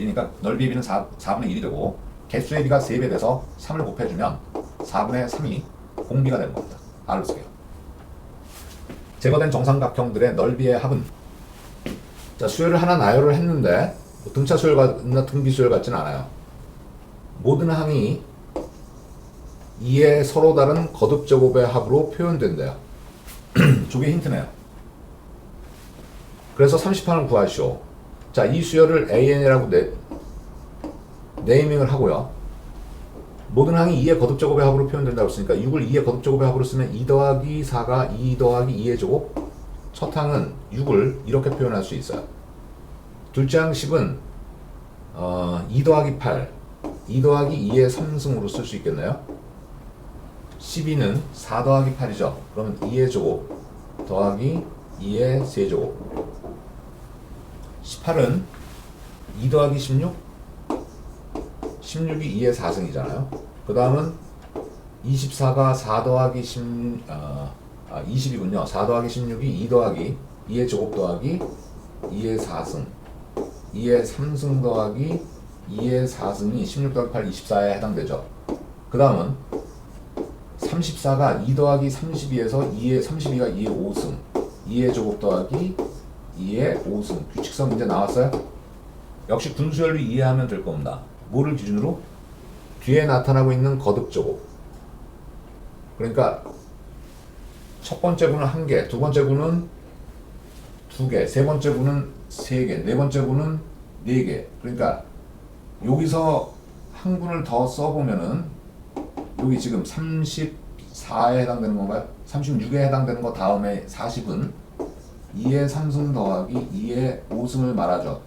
넓이니까 넓이의 비는 4분의 1이 되고 개수의 비가 3배 돼서 3을 곱해주면 4분의 3이 공비가 되는 겁니다. R로 쓸게요. 제거된 정삼각형들의 넓이의 합은, 자, 수열을 하나 나열을 했는데 뭐 등차 수열과 등비 수열 같지는 않아요. 모든 항이 이에 서로 다른 거듭 제곱의 합으로 표현된대요. 저게 힌트네요. 그래서 30항을 구하시오. 자, 이 수열을 AN이라고 네이밍을 하고요. 모든 항이 2의 거듭 제곱의 합으로 표현된다고 했으니까 6을 2의 거듭 제곱의 합으로 쓰면 2 더하기 4가 2 더하기 2의 제곱. 첫 항은 6을 이렇게 표현할 수 있어요. 둘째 항 10은 2 더하기 8, 2 더하기 2의 3승으로 쓸 수 있겠네요. 12는 4 더하기 8이죠. 그러면 2의 제곱 더하기 2의 세제곱. 18은 2 더하기 16, 16이 2의 4승이잖아요. 그 다음은 24가 4 더하기 20이군요. 4 더하기 16이 2 더하기 2의 제곱 더하기 2의 4승, 2의 3승 더하기 2의 4승이 16 더하기 8, 24에 해당되죠. 그 다음은 34가 2 더하기 32에서 32가 2의 5승, 2의 제곱 더하기 2의 5승. 규칙성 문제 나왔어요? 역시 분수열로 이해하면 될 겁니다. 뭐를 기준으로? 뒤에 나타나고 있는 거듭 제곱. 그러니까 첫 번째 구는 1개, 두 번째 구는 2개, 세 번째 구는 3개, 네 번째 구는 4개. 그러니까 여기서 한 군을 더 써보면은 여기 지금 34에 해당되는 건가요? 36에 해당되는 거 다음에 40은 2의 3승 더하기 2의 5승을 말하죠.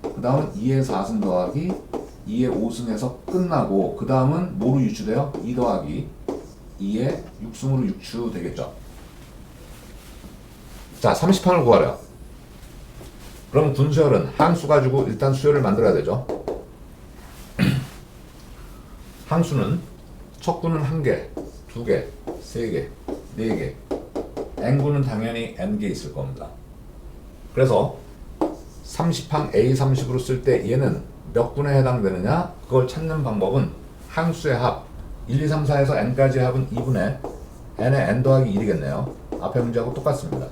그 다음은 2의 4승 더하기 2의 5승에서 끝나고 그 다음은 뭐로 유추돼요? 2 더하기 2의 6승으로 유추되겠죠. 자, 30항을 구하래요. 그럼 분수열은 항수 가지고 일단 수열을 만들어야 되죠. 항수는 첫 구는 1개, 2개, 3개, 4개, n구는 당연히 n개 있을 겁니다. 그래서 30항 A30으로 쓸 때 얘는 몇 군에 해당되느냐? 그걸 찾는 방법은 항수의 합 1, 2, 3, 4에서 n까지의 합은 2분의 n의 n 더하기 1이겠네요. 앞에 문제하고 똑같습니다.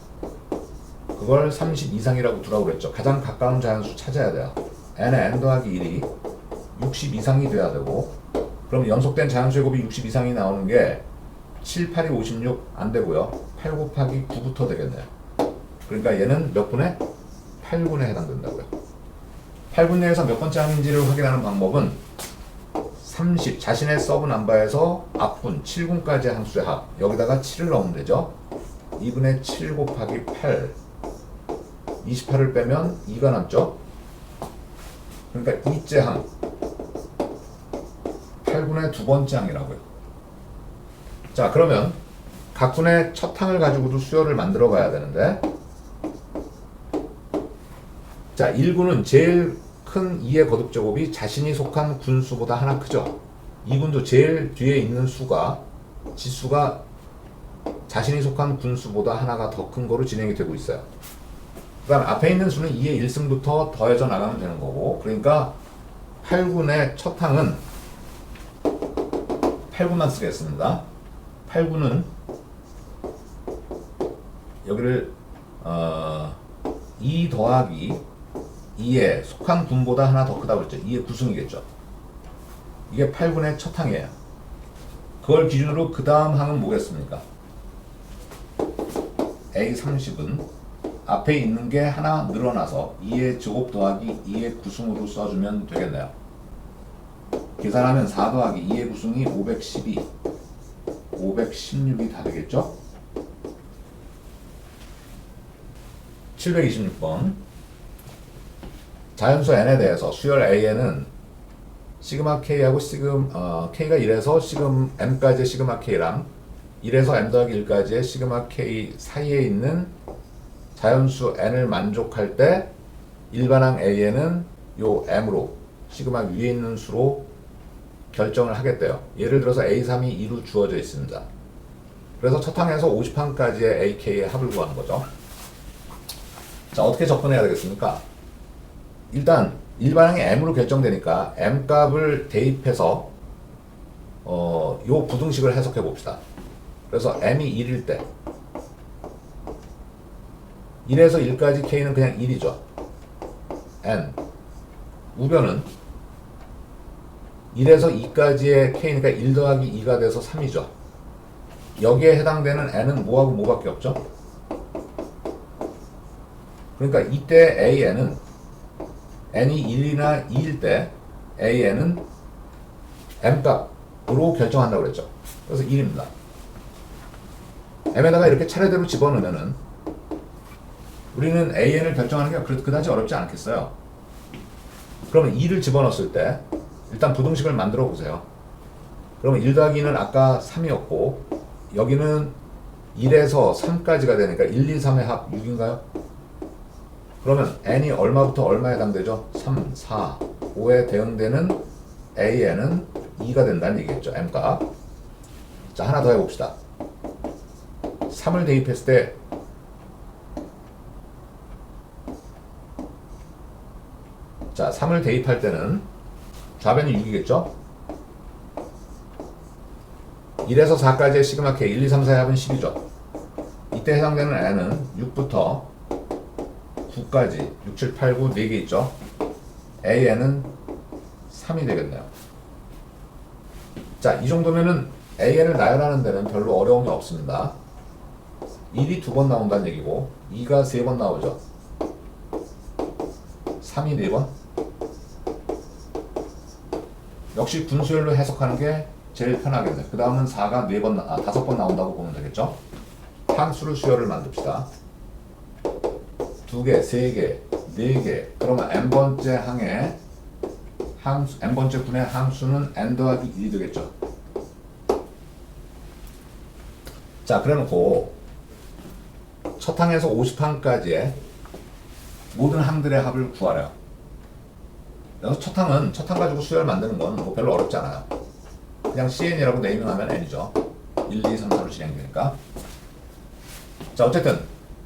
그걸 30 이상이라고 두라고 그랬죠. 가장 가까운 자연수 찾아야 돼요. n의 n 더하기 1이 60 이상이 돼야 되고, 그럼 연속된 자연수의 곱이 60 이상이 나오는 게 7, 8이 56 안 되고요. 8 곱하기 9부터 되겠네요. 그러니까 얘는 몇 분에? 8분에 해당된다고요. 8분 내에서 몇 번째 항인지를 확인하는 방법은 30, 자신의 서브 넘버에서 앞분 7분까지의 항수의 합, 여기다가 7을 넣으면 되죠. 2분의 7 곱하기 8, 28을 빼면 2가 남죠. 그러니까 이째 항 8분의 두 번째 항이라고요. 자, 그러면 각 분의 첫 항을 가지고도 수열을 만들어 가야 되는데, 자, 1군은 제일 큰 2의 거듭 제곱이 자신이 속한 군수보다 하나 크죠. 2군도 제일 뒤에 있는 수가, 지수가 자신이 속한 군수보다 하나가 더 큰 거로 진행이 되고 있어요. 그 다음 앞에 있는 수는 2의 1승부터 더해져 나가면 되는 거고, 그러니까 8군의 첫 항은 8군만 쓰겠습니다. 8군은 여기를 2 더하기 2에 속한 군보다 하나 더 크다고 했죠. 2의 9승이겠죠. 이게 8군의 첫 항이에요. 그걸 기준으로 그 다음 항은 뭐겠습니까? A30은 앞에 있는 게 하나 늘어나서 2의 제곱 더하기 2의 9승으로 써주면 되겠네요. 계산하면 4 더하기 2의 9승이 512, 516이 다 되겠죠? 726번. 자연수 n에 대해서 수열 an은 시그마 k하고 k가 1에서 시금 m까지의 시그마 k랑 1에서 m 더하기 1까지의 시그마 k 사이에 있는 자연수 n을 만족할 때 일반항 an은 요 m으로 시그마 위에 있는 수로 결정을 하겠대요. 예를 들어서 A3이 2로 주어져 있습니다. 그래서 첫 항에서 50항까지의 AK의 합을 구하는 거죠. 자, 어떻게 접근해야 되겠습니까? 일단 일반항이 m으로 결정되니까 m 값을 대입해서 요 부등식을 해석해 봅시다. 그래서 m이 1일 때 1에서 1까지 k는 그냥 1이죠. n 우변은 1에서 2까지의 k니까 1 더하기 2가 돼서 3이죠. 여기에 해당되는 n은 뭐하고 뭐밖에 없죠? 그러니까 이때 an은 n이 1이나 2일 때 an은 m값으로 결정한다고 그랬죠. 그래서 1입니다. m에다가 이렇게 차례대로 집어넣으면은 우리는 an을 결정하는 게 그다지 어렵지 않겠어요. 그러면 2를 집어넣었을 때 일단 부등식을 만들어 보세요. 그러면 1 더하기 2는 아까 3이었고 여기는 1에서 3까지가 되니까 1, 2, 3의 합 6인가요? 그러면 n이 얼마부터 얼마에 해당되죠? 3, 4, 5에 대응되는 an은 2가 된다는 얘기겠죠. m값. 자, 하나 더 해봅시다. 3을 대입했을 때 자, 3을 대입할 때는 좌변이 6이겠죠? 1에서 4까지의 시그마 k 1, 2, 3, 4의 합은 10이죠. 이때 해당되는 n은 6부터 9까지 6, 7, 8, 9 4개 있죠. an은 3이 되겠네요. 자, 이 정도면은 an을 나열하는 데는 별로 어려움이 없습니다. 1이 2번 나온다는 얘기고 2가 3번 나오죠. 3이 4번. 역시 분수열로 해석하는 게 제일 편하겠네요. 그 다음은 4가 5번 나온다고 보면 되겠죠. 항수를 수열을 만듭시다. 2개, 3개, 4개. 그러면 n번째 항의 n번째 군의 항수는 n 더하기 1이 되겠죠. 자, 그래 놓고 첫 항에서 50항까지의 모든 항들의 합을 구하래요. 여기서 첫 항 가지고 수열 만드는 건 뭐 별로 어렵지 않아요. 그냥 cn이라고 네이밍하면 n이죠. 1, 2, 3, 4로 진행되니까. 자, 어쨌든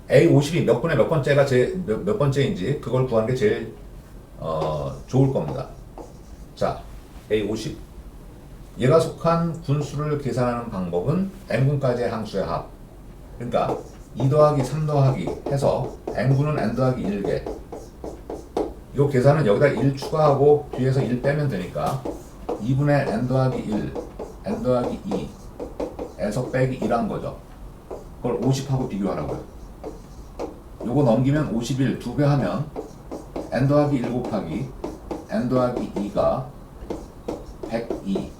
A50이 몇 분의 몇 번째가 몇 번째인지 그걸 구하는 게 제일 좋을 겁니다. 자, A50 얘가 속한 분수를 계산하는 방법은 n군까지의 항수의 합. 그러니까 2 더하기 3 더하기 해서 n군은 n 더하기 1개. 이 계산은 여기다 1 추가하고 뒤에서 1 빼면 되니까 2분의 n 더하기 1, n 더하기 2에서 빼기 1한 거죠. 그걸 50하고 비교하라고요. 요거 넘기면 51 2배 하면 n 더하기 1 곱하기 n 더하기 2가 102.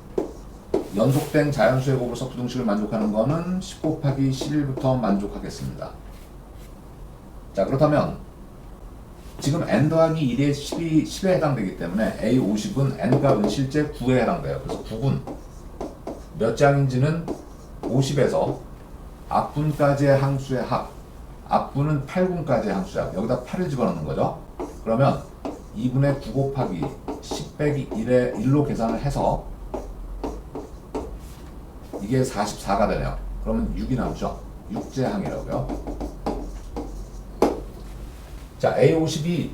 연속된 자연수의 곱으로서 부등식을 만족하는 거는 10 곱하기 11부터 만족하겠습니다. 자, 그렇다면 지금 n 더하기 1에 10에 해당되기 때문에 A50은 n값은 실제 9에 해당돼요. 그래서 9군 몇 장인지는 50에서 앞군까지의 항수의 합, 앞군은 8군까지의 항수의 합, 여기다 8을 집어넣는 거죠. 그러면 2분의 9 곱하기 10 빼기 1로 계산을 해서 이게 44가 되네요. 그러면 6이 남죠. 6제 항이라고요. 자, A52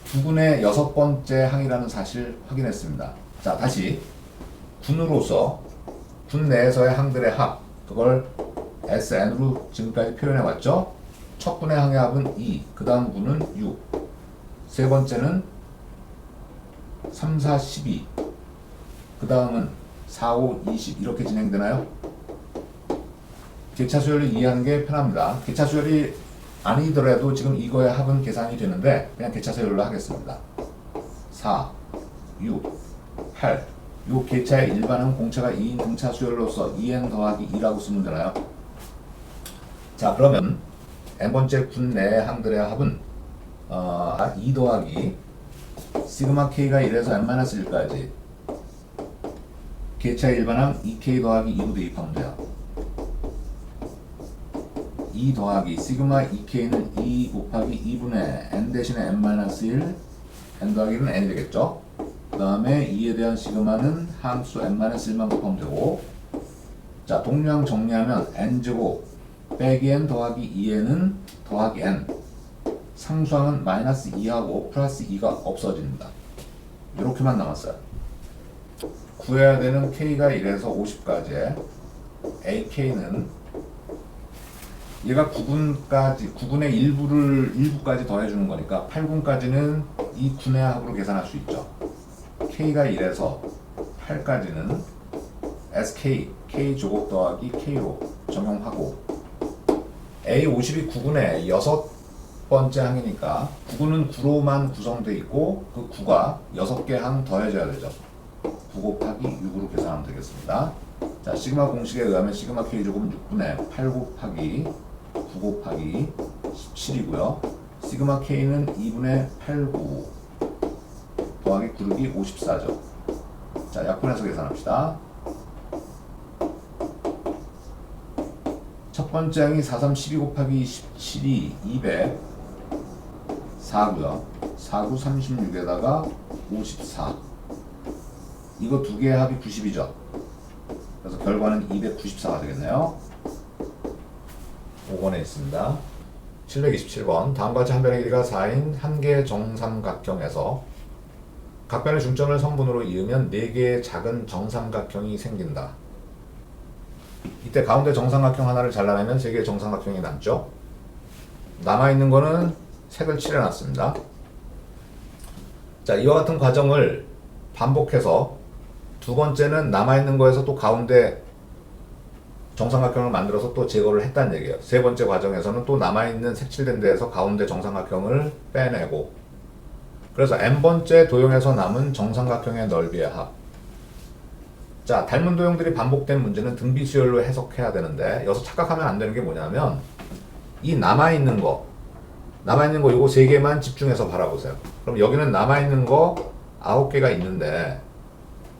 두군의 6번째 항이라는 사실 확인했습니다. 자, 다시 군으로서 군 내에서의 항들의 합, 그걸 SN으로 지금까지 표현해 왔죠. 첫 군의 항의 합은 2, 그 다음 군은 6, 세 번째는 3, 4, 12, 그 다음은 4, 5, 20 이렇게 진행되나요? 개차수열을 이해하는 게 편합니다. 개차수열이 아니더라도 지금 이거의 합은 계산이 되는데 그냥 개차수열로 하겠습니다. 4, 6, 8 요 개차의 일반은 공차가 2인 등차수열로서 2n 더하기 2라고 쓰면 되나요? 자, 그러면 n번째 군 내의 항들의 합은 2 더하기 시그마 k가 1에서 n-1까지 개차의 일반항 2k 더하기 2로 대입하면 돼요. 2 더하기 시그마 2k는 2 곱하기 2분의 n 대신에 n-1 n 더하기 1은 n이 되겠죠. 그 다음에 2에 대한 시그마는 함수 n-1만 곱하면 되고, 자, 동류항 정리하면 n제곱 빼기 n 더하기 2n은 더하기 n, 상수항은 마이너스 2하고 플러스 2가 없어집니다. 이렇게만 남았어요. 구해야 되는 K가 1에서 50까지의 AK는 얘가 9군의 일부까지 더해주는 거니까 8군까지는 이 군의 합으로 계산할 수 있죠. K가 1에서 8까지는 SK, K 제곱 더하기 K로 적용하고 A50이 9군의 6번째 항이니까 9군은 9로만 구성되어 있고 그 9가 6개 항 더해져야 되죠. 9 곱하기 6으로 계산하면 되겠습니다. 자, 시그마 공식에 의하면 시그마 K 제곱은 6분의 8 곱하기 9 곱하기 17이고요. 시그마 K는 2분의 8, 9 더하기 9르기 54죠. 자, 약분해서 계산합시다. 첫 번째 항이 4, 3, 12 곱하기 17이 200 4고요. 4, 9, 36에다가 54 이거 두 개의 합이 90이죠. 그래서 결과는 294가 되겠네요. 5번에 있습니다. 727번 다음과 같이 한 변의 길이가 4인 한 개의 정삼각형에서 각 변의 중점을 성분으로 이으면 4개의 작은 정삼각형이 생긴다. 이때 가운데 정삼각형 하나를 잘라내면 3개의 정삼각형이 남죠. 남아있는 거는 색을 칠해놨습니다. 자, 이와 같은 과정을 반복해서 두 번째는 남아있는 거에서 또 가운데 정삼각형을 만들어서 또 제거를 했다는 얘기예요. 세 번째 과정에서는 또 남아있는 색칠된 데에서 가운데 정삼각형을 빼내고 그래서 n번째 도형에서 남은 정삼각형의 넓이의 합. 자, 닮은 도형들이 반복된 문제는 등비수열로 해석해야 되는데 여기서 착각하면 안 되는 게 뭐냐면 이 남아있는 거 요거 3개만 집중해서 바라보세요. 그럼 여기는 남아있는 거 9개가 있는데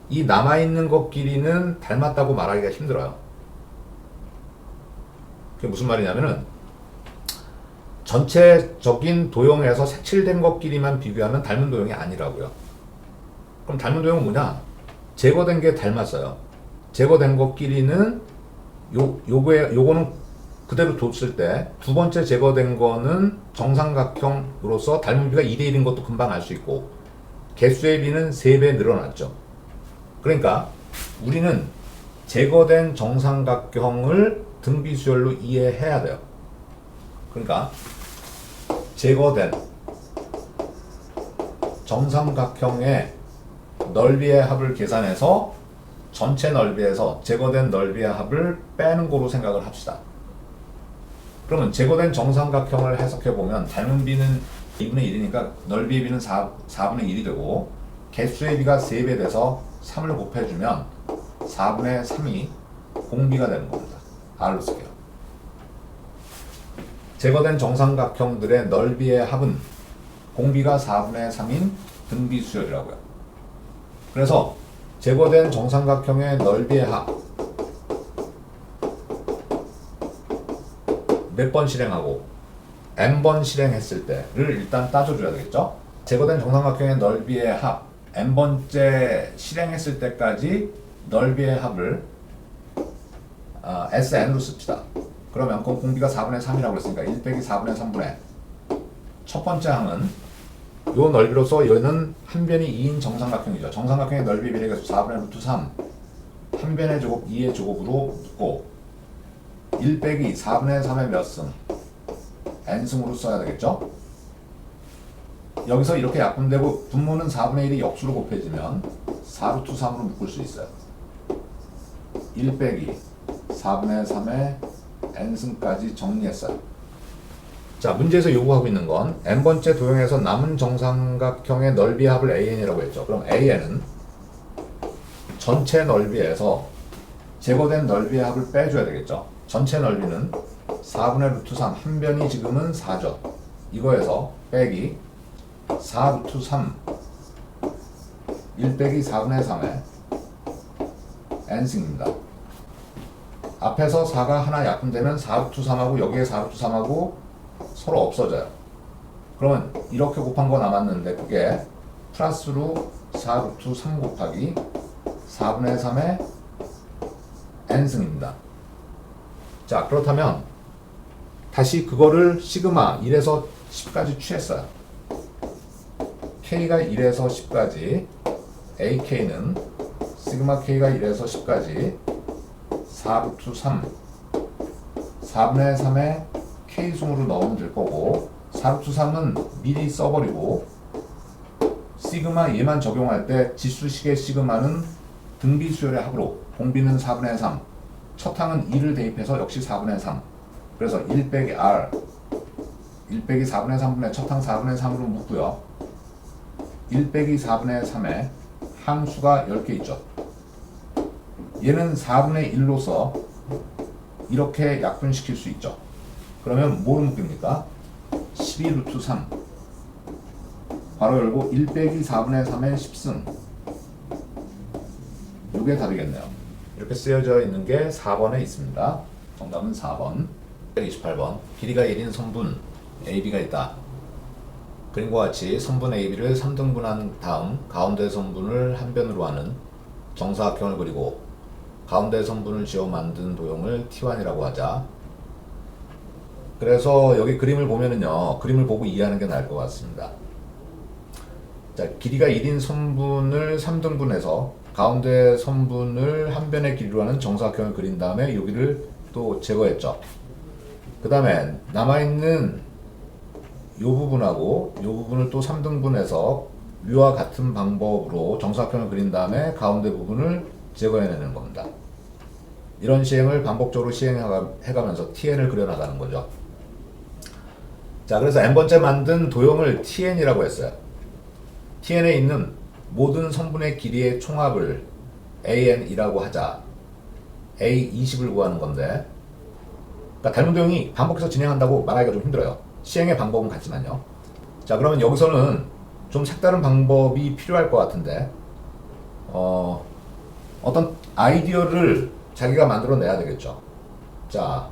이 남아있는 것끼리는 닮았다고 말하기가 힘들어요. 그게 무슨 말이냐면은 전체적인 도형에서 색칠된 것끼리만 비교하면 닮은 도형이 아니라고요. 그럼 닮은 도형은 뭐냐? 제거된 게 닮았어요. 제거된 것끼리는 요거는 그대로 뒀을 때 두 번째 제거된 거는 정삼각형으로서 닮은 비가 2대 1인 것도 금방 알 수 있고 개수의 비는 3배 늘어났죠. 그러니까 우리는 제거된 정삼각형을 등비수열로 이해해야 돼요. 그러니까 제거된 정삼각형의 넓이의 합을 계산해서 전체 넓이에서 제거된 넓이의 합을 빼는 거로 생각을 합시다. 그러면 제거된 정삼각형을 해석해보면 닮은 비는 2분의 1이니까 넓이의 비는 4분의 1이 되고 개수의 비가 3배 돼서 3을 곱해주면 4분의 3이 공비가 되는 겁니다. R로 쓸게요. 제거된 정삼각형들의 넓이의 합은 공비가 4분의 3인 등비수열이라고요. 그래서 제거된 정삼각형의 넓이의 합 몇 번 실행하고 n번 실행했을 때를 일단 따져줘야 되겠죠. 제거된 정삼각형의 넓이의 합 n번째 실행했을 때까지 넓이의 합을 SN으로 씁시다. 그러면 그 공비가 4분의 3이라고 했으니까 1 빼기 4분의 3분의 첫 번째 항은 요 넓이로서 얘는 한 변이 2인 정삼각형이죠. 정삼각형의 넓이 비례계수 4분의 루트 3 한 변의 제곱 2의 제곱으로 묶고 1 빼기 4분의 3의 몇 승 n승으로 써야 되겠죠. 여기서 이렇게 약분되고 분모는 4분의 1이 역수로 곱해지면 4루트 3으로 묶을 수 있어요. 1 빼기 4분의 3의 n승까지 정리했어요. 자, 문제에서 요구하고 있는 건 n번째 도형에서 남은 정삼각형의 넓이 합을 AN이라고 했죠. 그럼 AN은 전체 넓이에서 제거된 넓이의 합을 빼줘야 되겠죠. 전체 넓이는 4분의 루트 3, 한 변이 지금은 4죠. 이거에서 빼기 4 루트 3 1 빼기 4분의 3의 n승입니다. 앞에서 4가 하나 약분되면 4 루트 3하고 여기에 4 루트 3하고 서로 없어져요. 그러면 이렇게 곱한 거 남았는데 그게 플러스로 4 루트 3 곱하기 4분의 3의 n승입니다. 자, 그렇다면 다시 그거를 시그마 1에서 10까지 취했어요. K가 1에서 10까지 AK는 시그마 K가 1에서 10까지 4루트 3 4분의 3에 K승으로 넣으면 될 거고 4루트 3은 미리 써버리고 시그마 얘만 적용할 때 지수식의 시그마는 등비 수열의 합으로 공비는 4분의 3 첫 항은 2를 대입해서 역시 4분의 3 그래서 1 빼기 R 1 빼기 4분의 3분의 첫 항 4분의 3으로 묶고요 1 빼기 4분의 3에 항수가 10개 있죠 얘는 4분의 1로서 이렇게 약분시킬 수 있죠 그러면 뭐로 묶입니까? 12루트 3 바로 열고 1 빼기 4분의 3의 10승 이게 답이겠네요 이렇게 쓰여져 있는 게 4번에 있습니다 정답은 4번 28번 길이가 1인 선분 AB가 있다 그림과 같이 선분 AB를 3등분한 다음 가운데 선분을 한 변으로 하는 정사각형을 그리고 가운데 선분을 지어 만든 도형을 T1이라고 하자 그래서 여기 그림을 보면은요 그림을 보고 이해하는 게 나을 것 같습니다 자, 길이가 1인 선분을 3등분해서 가운데 선분을 한 변의 길이로 하는 정사각형을 그린 다음에 여기를 또 제거했죠 그 다음에 남아있는 이 부분하고 이 부분을 또 3등분해서 위와 같은 방법으로 정사각형을 그린 다음에 가운데 부분을 제거해내는 겁니다. 이런 시행을 반복적으로 시행해가면서 TN을 그려나가는 거죠. 자, 그래서 n번째 만든 도형을 TN이라고 했어요. TN에 있는 모든 선분의 길이의 총합을 AN이라고 하자. A20을 구하는 건데 그러니까 닮은 도형이 반복해서 진행한다고 말하기가 좀 힘들어요. 시행의 방법은 같지만요. 자, 그러면 여기서는 좀 색다른 방법이 필요할 것 같은데 어떤 아이디어를 자기가 만들어내야 되겠죠. 자,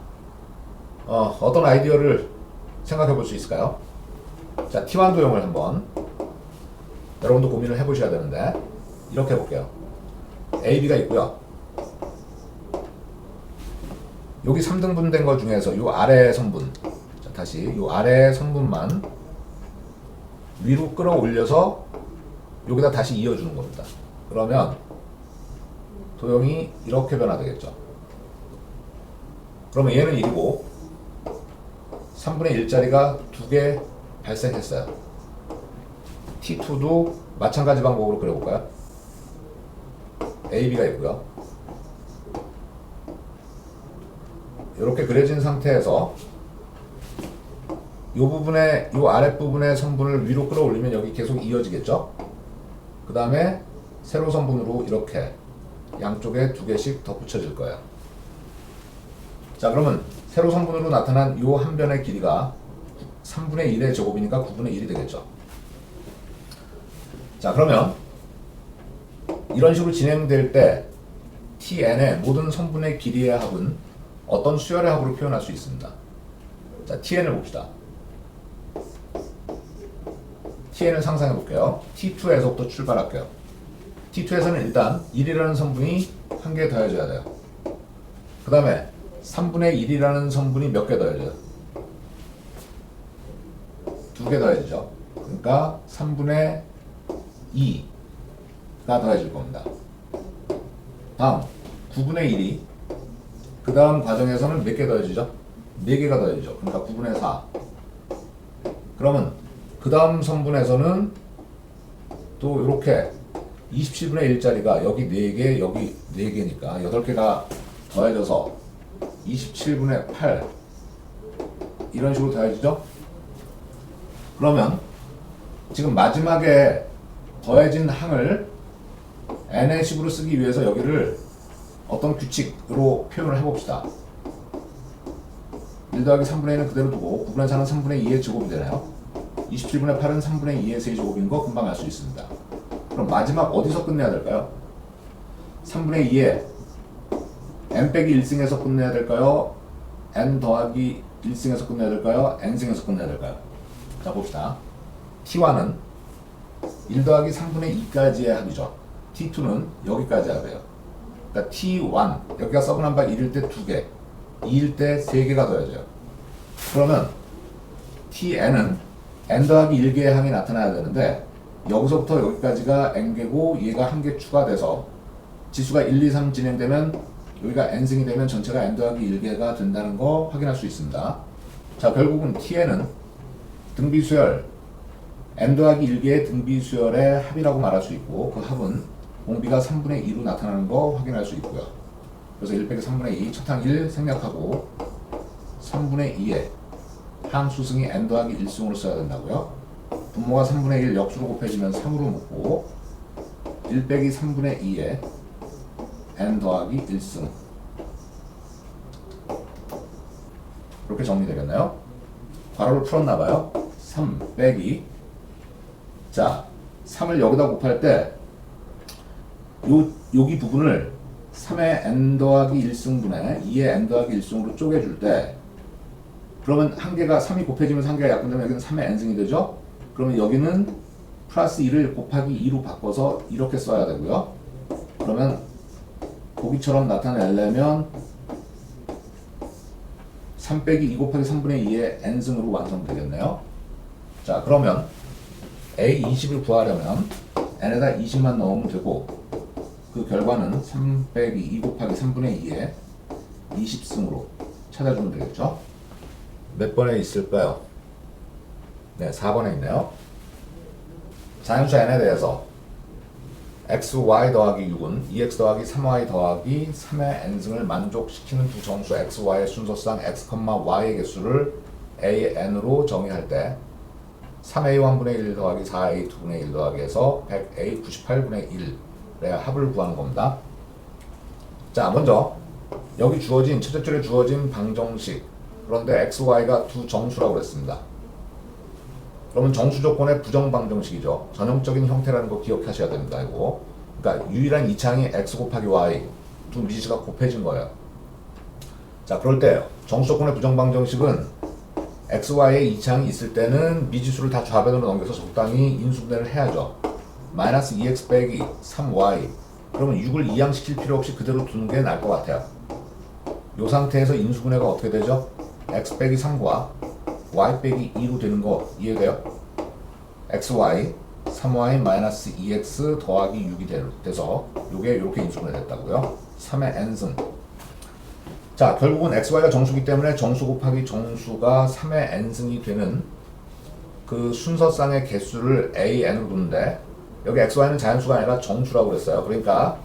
어떤 아이디어를 생각해 볼 수 있을까요? 자, T1 도형을 한번 여러분도 고민을 해보셔야 되는데 이렇게 해볼게요. AB가 있고요. 여기 3등분 된 것 중에서 이 아래 선분, 자, 다시 이 아래 선분만 위로 끌어올려서 여기다 다시 이어주는 겁니다. 그러면 도형이 이렇게 변화되겠죠. 그러면 얘는 1이고 3분의 1짜리가 2개 발생했어요. T2도 마찬가지 방법으로 그려볼까요? AB가 있고요. 이렇게 그려진 상태에서 이 부분에, 이 아랫부분의 선분을 위로 끌어올리면 여기 계속 이어지겠죠? 그 다음에 세로 선분으로 이렇게 양쪽에 2개씩 덧붙여질 거예요. 자, 그러면 세로 선분으로 나타난 이 한 변의 길이가 3분의 1의 제곱이니까 9분의 1이 되겠죠. 자, 그러면 이런 식으로 진행될 때 TN의 모든 선분의 길이의 합은 어떤 수열의 합으로 표현할 수 있습니다. 자, TN을 봅시다. TN을 상상해 볼게요. T2에서부터 출발할게요. T2에서는 일단 1이라는 성분이 한 개 더해져야 돼요. 그 다음에 3분의 1이라는 성분이 몇 개 더해져요? 2개 더해지죠. 그러니까 3분의 2가 더해질 겁니다. 다음 9분의 1이 그 다음 과정에서는 몇 개 더해지죠? 4개가 더해지죠. 그러니까 9분의 4. 그러면 그 다음 선분에서는 또 이렇게 27분의 1짜리가 여기 4개, 여기 4개니까 8개가 더해져서 27분의 8 이런 식으로 더해지죠? 그러면 지금 마지막에 더해진 항을 n의 식으로 쓰기 위해서 여기를 어떤 규칙으로 표현을 해봅시다. 1 더하기 3분의 1은 그대로 두고 9분의 4는 3분의 2의 제곱이 되나요? 27분의 8은 3분의 2의 세제곱인 거 금방 알 수 있습니다. 그럼 마지막 어디서 끝내야 될까요? 3분의 2에 n 빼기 1승에서 끝내야 될까요? n 더하기 1승에서 끝내야 될까요? n승에서 끝내야 될까요? 자, 봅시다. T1은 1 더하기 3분의 2까지의 합이죠. T2는 여기까지 합이에요. 그러니까 T1, 여기가 서브넘버 1일 때 2개, 2일 때 3개가 더해져요. 그러면 TN은 n 더하기 1개의 항이 나타나야 되는데 여기서부터 여기까지가 n개고 얘가 한 개 추가돼서 지수가 1, 2, 3 진행되면 여기가 n승이 되면 전체가 n 더하기 1개가 된다는 거 확인할 수 있습니다. 자, 결국은 tn은 등비수열 n 더하기 1개의 등비수열의 합이라고 말할 수 있고 그 합은 공비가 3분의 2로 나타나는 거 확인할 수 있고요. 그래서 1 빼기 3분의 2 첫항 1 생략하고 3분의 2에 항수승이 n 더하기 1승으로 써야 된다고요. 분모가 3분의 1 역수로 곱해지면 3으로 묶고 1 빼기 3분의 2에 n 더하기 1승 이렇게 정리되겠나요? 괄호를 풀었나봐요. 3 빼기 자 3을 여기다 곱할 때 여기 부분을 3의 n 더하기 1승분의 2의 n 더하기 1승으로 쪼개줄 때 그러면 한 개가 3이 곱해지면서 한 개가 약분되면 여기는 3의 n승이 되죠? 그러면 여기는 플러스 2를 곱하기 2로 바꿔서 이렇게 써야 되고요. 그러면 보기처럼 나타내려면 3 빼기 2 곱하기 3분의 2의 n승으로 완성되겠네요. 자, 그러면 A20을 구하려면 n에다 20만 넣으면 되고 그 결과는 3 빼기 2 곱하기 3분의 2의 20승으로 찾아주면 되겠죠. 몇 번에 있을까요? 네, 4번에 있네요. 자연수 n에 대해서 x, y 더하기 6은 2x 더하기 3y 더하기 3의 n승을 만족시키는 두 정수 x, y의 순서상 x, y의 개수를 a, n으로 정의할 때 3a 1분의 1 더하기 4a 2분의 1 더하기 해서 100a 98분의 1의 합을 구하는 겁니다. 자, 먼저 여기 주어진 첫째 줄에 주어진 방정식 그런데 x, y가 두 정수라고 그랬습니다. 그러면 정수 조건의 부정 방정식이죠. 전형적인 형태라는 거 기억하셔야 됩니다. 이거. 그러니까 유일한 이차항이 x 곱하기 y 두 미지수가 곱해진 거예요. 자, 그럴 때 정수 조건의 부정 방정식은 x, y의 이차항이 있을 때는 미지수를 다 좌변으로 넘겨서 적당히 인수분해를 해야죠. 마이너스 2x 빼기 3y 그러면 6을 이항시킬 필요 없이 그대로 두는 게 나을 것 같아요. 이 상태에서 인수분해가 어떻게 되죠? x 빼기 3과 y 빼기 2로 되는 거 이해돼요? xy 3y 마이너스 2x 더하기 6이 돼서 요게 이렇게 인수분해 됐다고요. 3의 n승. 자, 결국은 xy가 정수기 때문에 정수 곱하기 정수가 3의 n승이 되는 그 순서상의 개수를 a, n으로 두는데 여기 xy는 자연수가 아니라 정수라고 그랬어요. 그러니까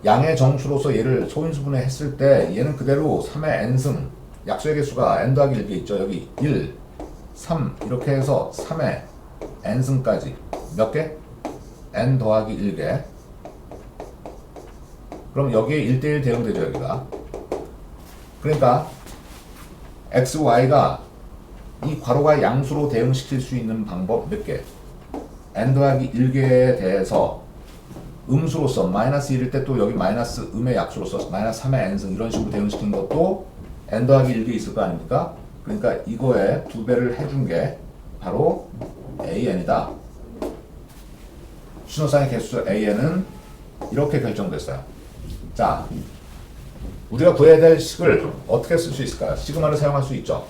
양의 정수로서 얘를 소인수분해 했을 때 얘는 그대로 3의 n승 약수의 개수가 n 더하기 1개 있죠. 여기 1, 3 이렇게 해서 3의 n승까지 몇 개? n 더하기 1개. 그럼 여기에 1대1 대응되죠. 여기가. 그러니까 x, y가 이 괄호가 양수로 대응시킬 수 있는 방법 몇 개? n 더하기 1개에 대해서 음수로서 마이너스 1일 때 또 여기 마이너스 음의 약수로서 마이너스 3의 n승 이런 식으로 대응시킨 것도 n 더하기 1개 있을 거 아닙니까? 그러니까 이거에 2배를 해준 게 바로 an이다. 순서상의 개수 an은 이렇게 결정됐어요. 자, 우리가 구해야 될 식을 어떻게 쓸 수 있을까요? 시그마를 사용할 수 있죠.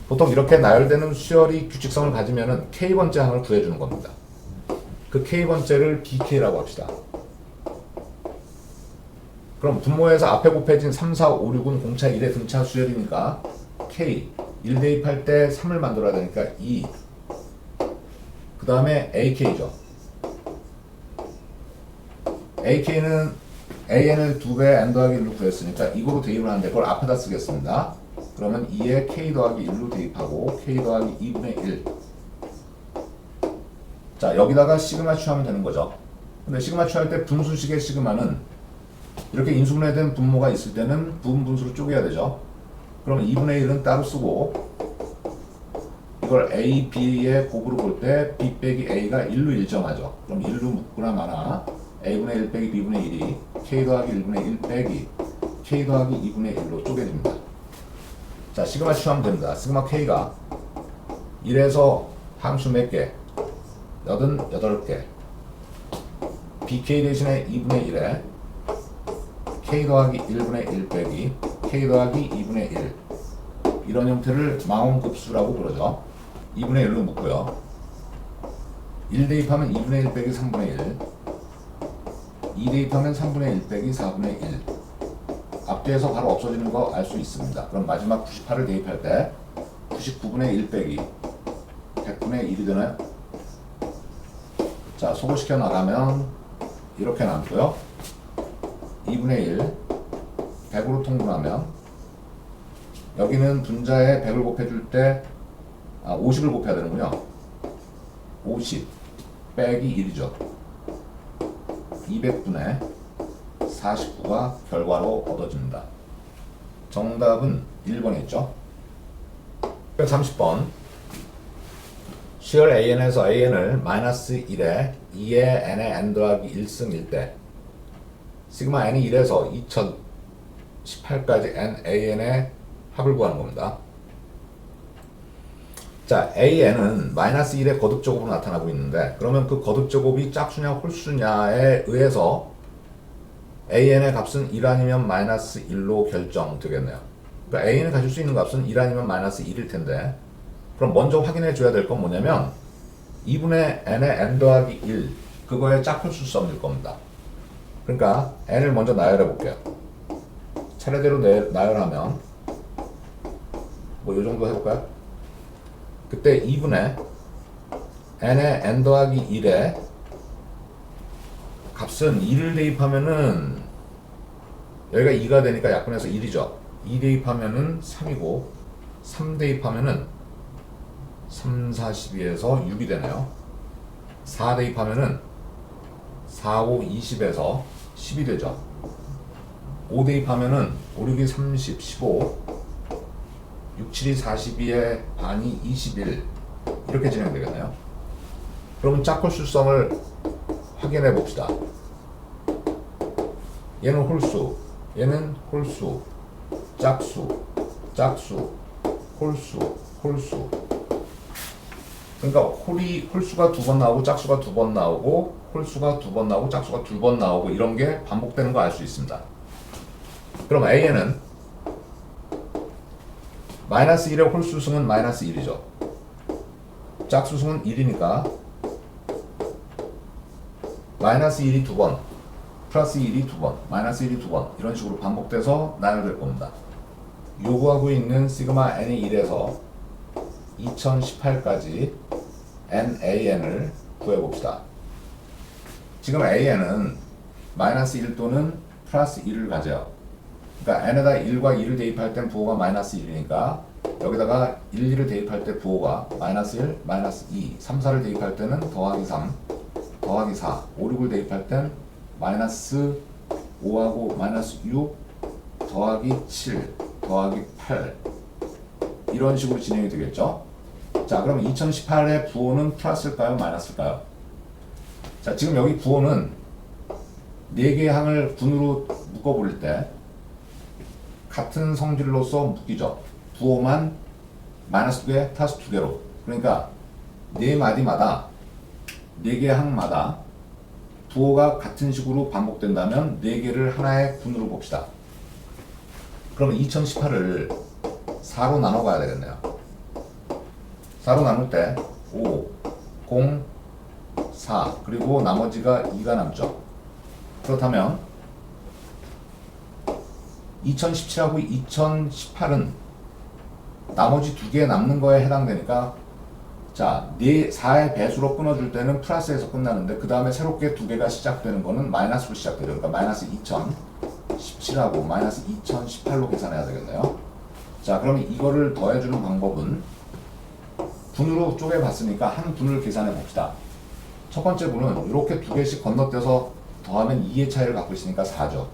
보통 이렇게 나열되는 수열이 규칙성을 가지면은 k번째 항을 구해주는 겁니다. 그 k번째를 bk라고 합시다. 그럼 분모에서 앞에 곱해진 3, 4, 5, 6은 공차 1의 등차 수열이니까 k 1 대입할 때 3을 만들어야 되니까 2. 그 다음에 ak죠. ak는 an을 2배 n 더하기 1로 구했으니까 이거로 대입을 하는데 그걸 앞에다 쓰겠습니다. 그러면 2에 k 더하기 1로 대입하고 k 더하기 2분의 1. 자, 여기다가 시그마 취하면 되는 거죠. 근데 시그마 취할 때 분수식의 시그마는 이렇게 인수분해된 분모가 있을 때는 부분 분수로 쪼개야 되죠. 그러면 2분의 1은 따로 쓰고 이걸 a, b의 곱으로 볼 때 b 빼기 a가 1로 일정하죠. 그럼 1로 묶거나 마나 a분의 1 빼기 b분의 1이 k 더하기 1분의 1 빼기 k 더하기 2분의 1로 쪼개집니다. 자, 시그마 취하면 됩니다. 시그마 k가 1에서 함수 몇 개? 88개. bk 대신에 2분의 1에 k 더하기 1분의 1 빼기 k 더하기 2분의 1 이런 형태를 망원급수라고 부르죠. 2분의 1로 묶고요. 1 대입하면 2분의 1 빼기 3분의 1, 2 대입하면 3분의 1 빼기 4분의 1. 앞뒤에서 바로 없어지는 거 알 수 있습니다. 그럼 마지막 98을 대입할 때 99분의 1 빼기 100분의 1이 되나요? 자, 소거시켜 나가면 이렇게 남고요. 2분의 1 100으로 통분하면 여기는 분자에 100을 곱해줄 때 50을 곱해야 되는군요. 50 빼기 1이죠. 200분의 49가 결과로 얻어집니다. 정답은 1번에 있죠. 30번 시열 AN에서 AN을 마이너스 1에 2의 N의 N 더하기 1승일 때 시그마 N이 1에서 2018까지 N, AN의 합을 구하는 겁니다. 자, AN은 마이너스 1의 거듭제곱으로 나타나고 있는데 그러면 그 거듭제곱이 짝수냐 홀수냐에 의해서 AN의 값은 1 아니면 마이너스 1로 결정되겠네요. 그러니까 AN이 가질 수 있는 값은 1 아니면 마이너스 1일 텐데 그럼 먼저 확인해 줘야 될 건 뭐냐면 2분의 n의 n 더하기 1 그거의 짝홀수성일 겁니다. 그러니까 n을 먼저 나열해 볼게요. 차례대로 나열하면 뭐 요 정도 해볼까요? 그때 2분의 n의 n 더하기 1의 값은 2를 대입하면은 여기가 2가 되니까 약분해서 1이죠. 2 대입하면은 3이고 3 대입하면은 3, 4, 12에서 6이 되네요. 4 대입하면은 4, 5, 20에서 10이 되죠. 5 대입하면은 5, 6이 30, 15 6, 7이 42에 반이 21 이렇게 진행되겠네요. 그러면 짝홀수성을 확인해 봅시다. 얘는 홀수, 얘는 홀수, 짝수, 짝수, 홀수, 홀수. 그러니까 홀수가 2번 나오고 짝수가 2번 나오고 홀수가 2번 나오고 짝수가 2번 나오고 이런 게 반복되는 거 알 수 있습니다. 그럼 AN은 마이너스 1의 홀수승은 마이너스 1이죠. 짝수승은 1이니까 마이너스 1이 2번, 플러스 1이 2번, 마이너스 1이 2번 이런 식으로 반복돼서 나열될 겁니다. 요구하고 있는 시그마 n이 1에서 2018까지 NAN을 구해봅시다. 지금 AN은 마이너스 1 또는 플러스 1을 가져요. 그러니까 n에다 1과 2를 대입할 땐 부호가 마이너스 1이니까 여기다가 1, 2를 대입할 때 부호가 마이너스 1, 마이너스 2, 3, 4를 대입할 때는 더하기 3, 더하기 4, 5, 6을 대입할 땐 마이너스 5하고 마이너스 6, 더하기 7, 더하기 8 이런 식으로 진행이 되겠죠. 자, 그럼 2018의 부호는 플러스일까요? 마이너스일까요? 자, 지금 여기 부호는 4개의 항을 분으로 묶어버릴 때 같은 성질로서 묶이죠. 부호만 마이너스 2개, 플러스 2개로. 그러니까 4마디마다 4개의 항마다 부호가 같은 식으로 반복된다면 4개를 하나의 분으로 봅시다. 그러면 2018을 4로 나눠 가야 되겠네요. 4로 나눌 때 5, 0, 4 그리고 나머지가 2가 남죠. 그렇다면 2017하고 2018은 나머지 2개 남는 거에 해당되니까 자, 4의 배수로 끊어줄 때는 플러스에서 끝나는데 그 다음에 새롭게 2개가 시작되는 거는 마이너스로 시작되죠. 그러니까 마이너스 2017하고 마이너스 2018로 계산해야 되겠네요. 자, 그럼 이거를 더해주는 방법은 분으로 쪼개봤으니까 한 분을 계산해 봅시다. 첫 번째 분은 이렇게 2개씩 건너뛰어서 더하면 2의 차이를 갖고 있으니까 4죠.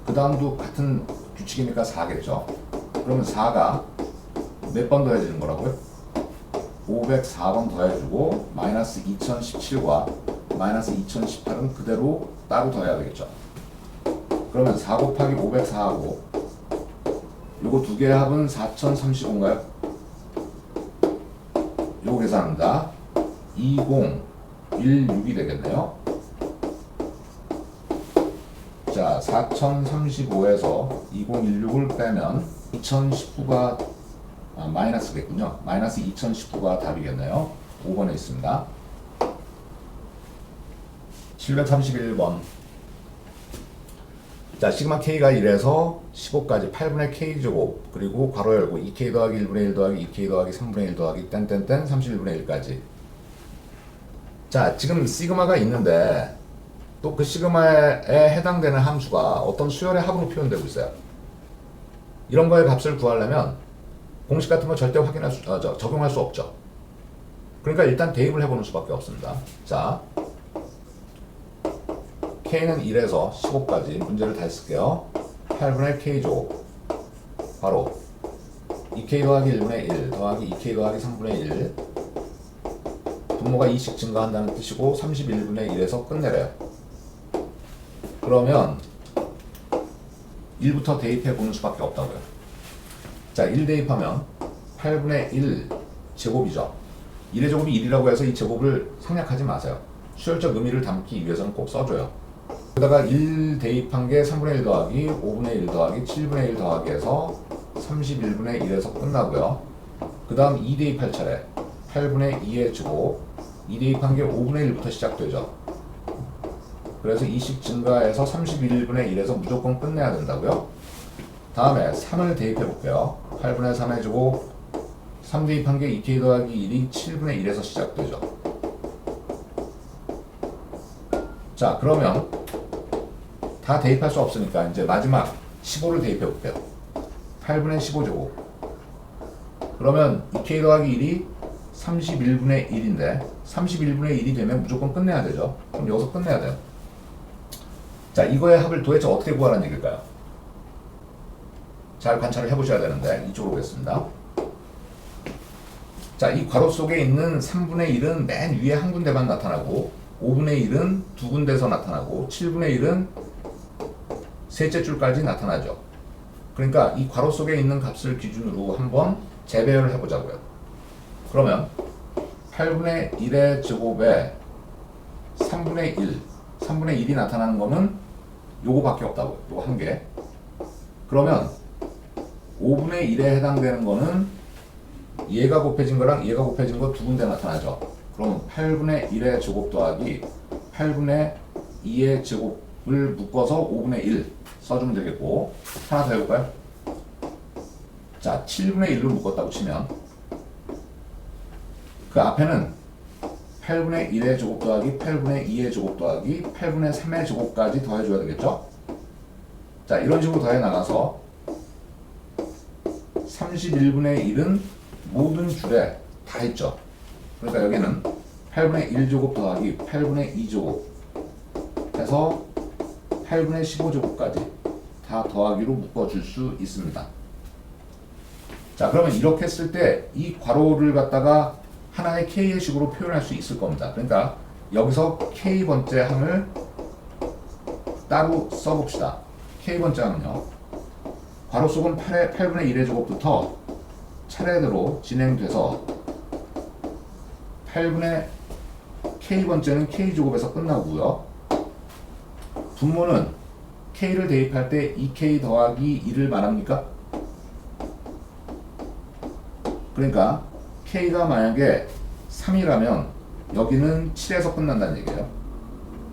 그 다음도 같은 규칙이니까 4겠죠. 그러면 4가 몇 번 더해지는 거라고요? 504번 더해주고 마이너스 2017과 마이너스 2018은 그대로 따로 더해야 되겠죠. 그러면 4 곱하기 504하고 요거 2개의 합은 4035인가요? 요거 계산합니다. 2016이 되겠네요. 자, 4035에서 2016을 빼면 2019가 마이너스겠군요. 마이너스 2019가 답이겠네요. 5번에 있습니다. 731번. 자, 시그마 K가 1에서 15까지 8분의 K제곱, 그리고 괄호 열고 2K 더하기 1분의 1 더하기 2K 더하기 3분의 1 더하기 땡땡땡 31분의 1까지. 자, 지금 시그마가 있는데 또 그 시그마에 해당되는 함수가 어떤 수열의 합으로 표현되고 있어요. 이런 거의 값을 구하려면 공식 같은 거 절대 적용할 수 없죠. 그러니까 일단 대입을 해보는 수밖에 없습니다. 자, K는 1에서 15까지 문제를 다 쓸게요. 8분의 K제곱 바로 2K 더하기 1분의 1 더하기 2K 더하기 3분의 1 분모가 2씩 증가한다는 뜻이고 31분의 1에서 끝내래요. 그러면 1부터 대입해 보는 수밖에 없다고요. 자, 1 대입하면 8분의 1 제곱이죠. 1의 제곱이 1이라고 해서 이 제곱을 생략하지 마세요. 수열적 의미를 담기 위해서는 꼭 써줘요. 그러다가 1 대입한 게 3분의 1 더하기 5분의 1 더하기 7분의 1 더하기 해서 31분의 1에서 끝나고요. 그 다음 2 대입할 차례 8분의 2의 제곱 2 대입한 게 5분의 1부터 시작되죠. 그래서 2씩 증가해서 31분의 1에서 무조건 끝내야 된다고요. 다음에 3을 대입해 볼게요. 8분의 3의 제곱 3 대입한 게 2K 더하기 1이 7분의 1에서 시작되죠. 자, 그러면 다 대입할 수 없으니까 이제 마지막 15를 대입해 볼게요. 8분의 15제곱 그러면 2K 더하기 1이 31분의 1인데 31분의 1이 되면 무조건 끝내야 되죠. 그럼 여기서 끝내야 돼요. 자, 이거의 합을 도대체 어떻게 구하라는 얘기일까요? 잘 관찰을 해보셔야 되는데 이쪽으로 오겠습니다. 자, 이 괄호 속에 있는 3분의 1은 맨 위에 한 군데만 나타나고 5분의 1은 두 군데서 나타나고 7분의 1은 셋째 줄까지 나타나죠. 그러니까 이 괄호 속에 있는 값을 기준으로 한번 재배열을 해보자고요. 그러면 8분의 1의 제곱에 3분의 1 3분의 1이 나타나는 거는 요거밖에 없다고요. 요거 한 개. 그러면 5분의 1에 해당되는 거는 얘가 곱해진 거랑 얘가 곱해진 거 두 군데 나타나죠. 그럼 8분의 1의 제곱 더하기 8분의 2의 제곱을 묶어서 5분의 1 써주면 되겠고, 하나 더 해볼까요? 자, 7분의 1로 묶었다고 치면 그 앞에는 8분의 1의 제곱 더하기 8분의 2의 제곱 더하기 8분의 3의 제곱까지 더해줘야 되겠죠? 자, 이런 식으로 더해 나가서 31분의 1은 모든 줄에 다 있죠. 그러니까 여기는 8분의 1제곱 더하기 8분의 2제곱 해서 8분의 15제곱까지 다 더하기로 묶어줄 수 있습니다. 자, 그러면 이렇게 했을 때 이 괄호를 갖다가 하나의 K의 식으로 표현할 수 있을 겁니다. 그러니까 여기서 K번째 함을 따로 써봅시다. K번째 함은요, 괄호 속은 8분의 1의 제곱부터 차례대로 진행돼서 8분의 K번째는 K제곱에서 끝나고요. 분모는 K를 대입할 때 2K 더하기 2를 말합니까? 그러니까 K가 만약에 3이라면 여기는 7에서 끝난다는 얘기예요.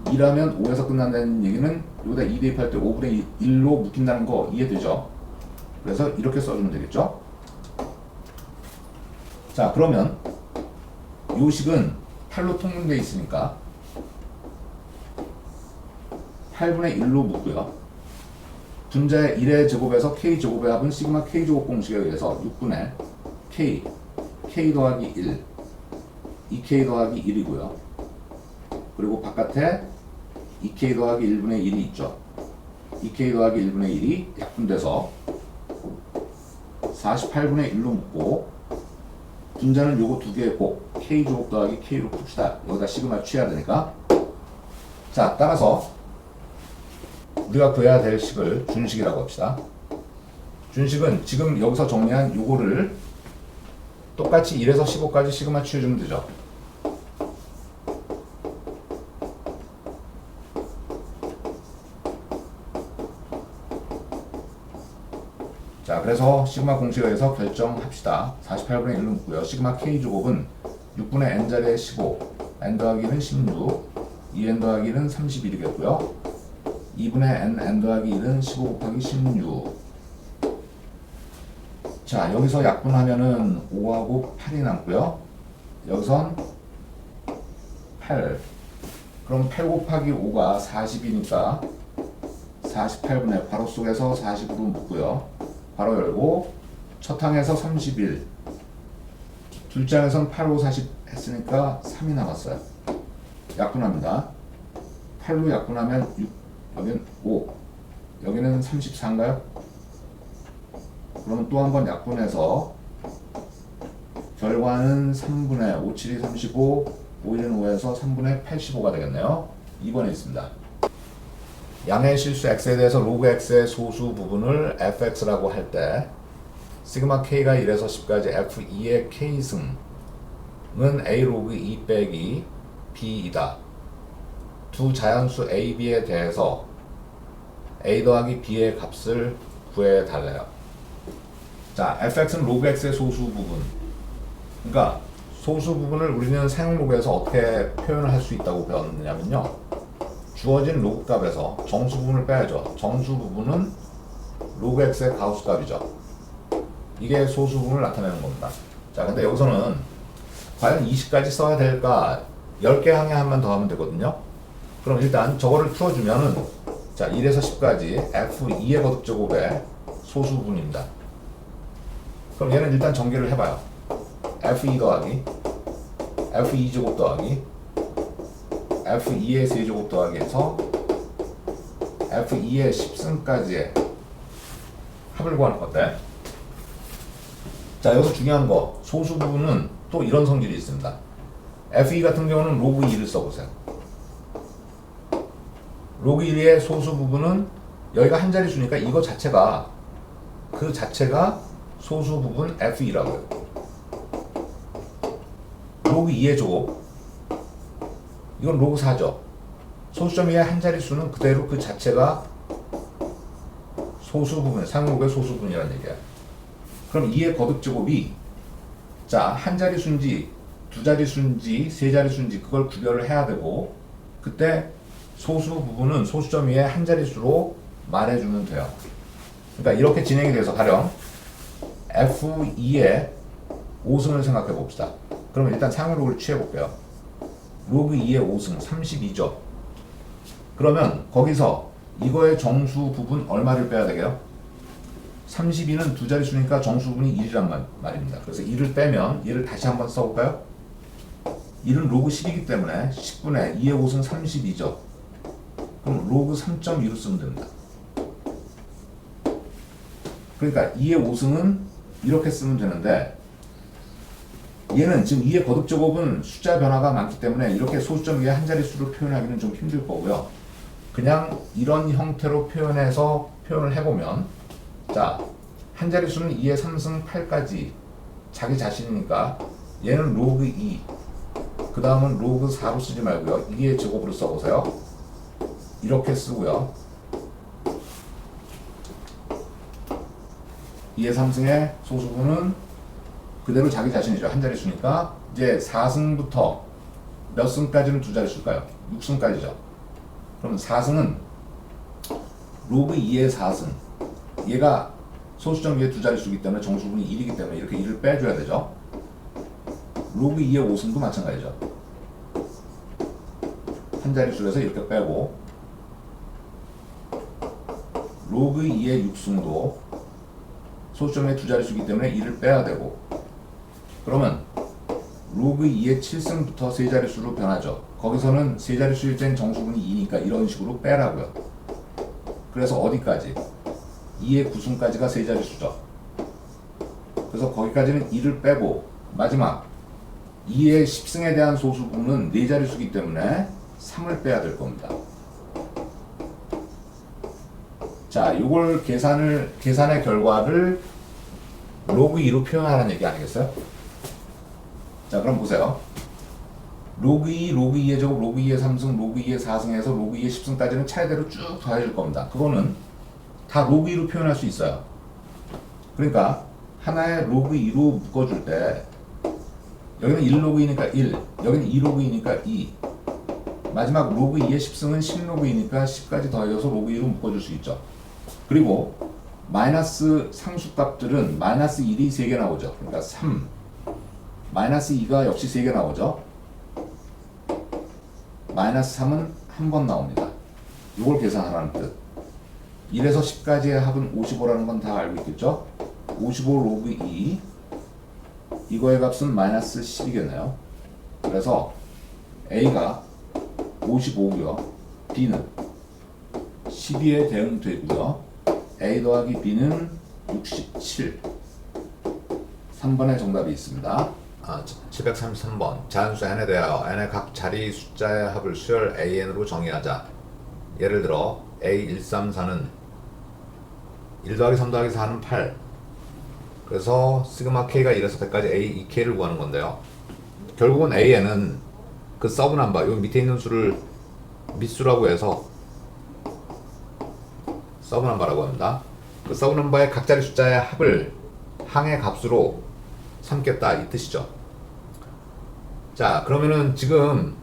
2라면 5에서 끝난다는 얘기는 여기다 2 대입할 때 5분의 1로 묶인다는 거 이해되죠? 그래서 이렇게 써주면 되겠죠? 자, 그러면 요 식은 8로 통분되어 있으니까 8분의 1로 묶고요. 분자의 1의 제곱에서 K제곱의 합은 시그마 K제곱 공식에 의해서 6분의 K 더하기 1, 2K 더하기 1이고요. 그리고 바깥에 2K 더하기 1분의 1이 있죠. 2K 더하기 1분의 1이 약분돼서 48분의 1로 묶고, 분자는 요거 두 개의 곱 K제곱 더하기 K로 풉시다. 여기다 시그마를 취해야 되니까. 자, 따라서 우리가 구해야 될 식을 준식이라고 합시다. 준식은 지금 여기서 정리한 요거를 똑같이 1에서 15까지 시그마 취해주면 되죠. 자, 그래서 시그마 공식에 의해서 결정합시다. 48분의 1로 묶고요. 시그마 K제곱은 6분의 N자리에 15, N 더하기는 16, 2n 더하기 1은 31이겠고요. 2분의 n 더하기 1은 15 곱하기 16. 자, 여기서 약분하면은 5하고 8이 남고요. 여기선 8. 그럼 8 곱하기 5가 40이니까 48분의 바로 속에서 40으로 묶고요. 바로 열고 첫 항에서 31. 둘째 항에서는 8, 5, 40 했으니까 3이 남았어요. 약분합니다. 8로 약분하면 6, 여기는 5, 여기는 34인가요? 그러면 또 한 번 약분해서 결과는 3분의 5, 7이 35, 5, 1은 5에서 3분의 85가 되겠네요. 2번에 있습니다. 양의 실수 x에 대해서 로그 x의 소수 부분을 fx라고 할 때 시그마 k가 1에서 10까지 f2의 k승은 a 로그 2 빼기 b이다. 두 자연수 a, b에 대해서 a 더하기 b의 값을 구해달래요. 자, fx는 로그 x의 소수 부분. 그러니까 소수 부분을 우리는 사용 로그에서 어떻게 표현을 할 수 있다고 배웠느냐면요. 주어진 로그 값에서 정수 부분을 빼야죠. 정수 부분은 로그 x의 가우스 값이죠. 이게 소수 부분을 나타내는 겁니다. 자, 근데 여기서는 과연 20까지 써야 될까? 10개 항에 한 번 더 하면 되거든요. 그럼 일단 저거를 풀어주면은 자, 1에서 10까지 f2의 거듭제곱의 소수 부분입니다. 그럼 얘는 일단 전개를 해봐요. f2 더하기 f2 제곱 더하기 f2의 세제곱 더하기 해서 f2의 10승까지의 합을 구하는 건데, 자, 여기서 중요한 거 소수 부분은 또 이런 성질이 있습니다. f2 같은 경우는 로그 2를 써보세요. 로그 1의 소수 부분은 여기가 한 자릿수니까 이거 자체가 그 자체가 소수 부분 f2라고요. 로그 2의 제곱, 이건 로그 4죠. 소수점 위의 한 자릿수는 그대로 그 자체가 소수 부분, 상록의 소수 부분이라는 얘기야. 그럼 2의 거듭제곱이 자, 한 자릿수인지 두 자릿수인지 세 자릿수인지 그걸 구별을 해야 되고, 그때 소수 부분은 소수점 위에 한 자릿수로 말해주면 돼요. 그러니까 이렇게 진행이 돼서 가령 f2의 5승을 생각해 봅시다. 그러면 일단 상록을 취해 볼게요. 로그 2의 5승 32죠. 그러면 거기서 이거의 정수 부분 얼마를 빼야 되게요? 32는 두 자릿수니까 정수 부분이 1이란 말입니다. 그래서 1을 빼면 얘를 다시 한번 써볼까요? 1은 로그 10이기 때문에 10분의 2의 5승 32죠. 그럼 로그 3.2로 쓰면 됩니다. 그러니까 2의 5승은 이렇게 쓰면 되는데, 얘는 지금 2의 거듭제곱은 숫자 변화가 많기 때문에 이렇게 소수점 위에 한 자릿수로 표현하기는 좀 힘들 거고요. 그냥 이런 형태로 표현해서 표현을 해보면, 자, 한 자릿수는 2의 3승 8까지 자기 자신이니까 얘는 로그 2, 그 다음은 로그 4로 쓰지 말고요. 2의 제곱으로 써보세요. 이렇게 쓰고요. 2의 3승의 소수분은 그대로 자기 자신이죠. 한 자릿수니까 이제 4승부터 몇 승까지는 두 자릿수일까요? 6승까지죠. 그럼 4승은 로그 2의 4승, 얘가 소수점 위에 두 자릿수이기 때문에 정수분이 1이기 때문에 이렇게 1을 빼줘야 되죠. 로그 2의 5승도 마찬가지죠. 한 자릿수에서 이렇게 빼고, 로그 2의 6승도 소수점의 두 자릿수이기 때문에 1을 빼야 되고, 그러면 로그 2의 7승부터 세 자릿수로 변하죠. 거기서는 세 자릿수일 땐 정수분이 2니까 이런 식으로 빼라고요. 그래서 어디까지? 2의 9승까지가 세 자릿수죠. 그래서 거기까지는 1을 빼고, 마지막 2의 10승에 대한 소수분은 네 자릿수이기 때문에 3을 빼야 될 겁니다. 자, 요걸 계산의 결과를 로그 2로 표현하라는 얘기 아니겠어요? 자, 그럼 보세요. 로그 2, 로그 2의 제곱, 로그 2의 3승, 로그 2의 4승에서 로그 2의 10승까지는 차례대로 쭉 더해질 겁니다. 그거는 다 로그 2로 표현할 수 있어요. 그러니까 하나의 로그 2로 묶어줄 때 여기는 1 로그 2니까 1, 여기는 2 로그 2니까 2, 마지막 로그 2의 10승은 10로그 2니까 10까지 더해져서 로그 2로 묶어줄 수 있죠. 그리고 마이너스 상수값들은 마이너스 1이 3개 나오죠. 그러니까 3, 마이너스 2가 역시 3개 나오죠. 마이너스 3은 한 번 나옵니다. 이걸 계산하라는 뜻. 1에서 10까지의 합은 55라는 건 다 알고 있겠죠? 55 로그 2, 이거의 값은 마이너스 10이겠네요. 그래서 A가 55고요. B는 12에 대응되고요. A 더하기 B는 67. 3번의 정답이 있습니다. 733번. 자연수 n에 대하여 n의 각 자리 숫자의 합을 수열 an으로 정의하자. 예를 들어 A134는 1 더하기 3 더하기 4는 8. 그래서 시그마 k가 1에서 100까지 a 2k를 구하는 건데요. 결국은 an은 그 서브넘버, 여기 밑에 있는 수를 밑수라고 해서 서브넘버라고 합니다. 그 서브넘버의 각 자리 숫자의 합을 항의 값으로 삼겠다 이 뜻이죠. 자, 그러면은 지금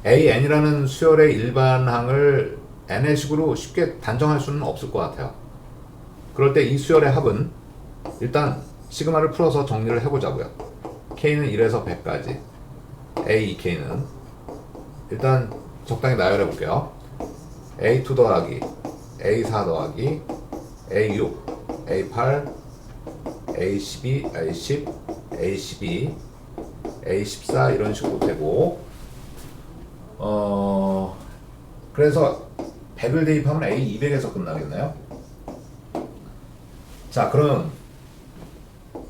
AN이라는 수열의 일반항을 n의 식으로 쉽게 단정할 수는 없을 것 같아요. 그럴 때 이 수열의 합은 일단 시그마를 풀어서 정리를 해보자고요. k는 1에서 100까지 A2k는 일단 적당히 나열해 볼게요. A2 더하기 A4 더하기 A6 A8 A12 A10 A12 A14 이런 식으로 되고 그래서 100을 대입하면 A200에서 끝나겠네요. 자, 그럼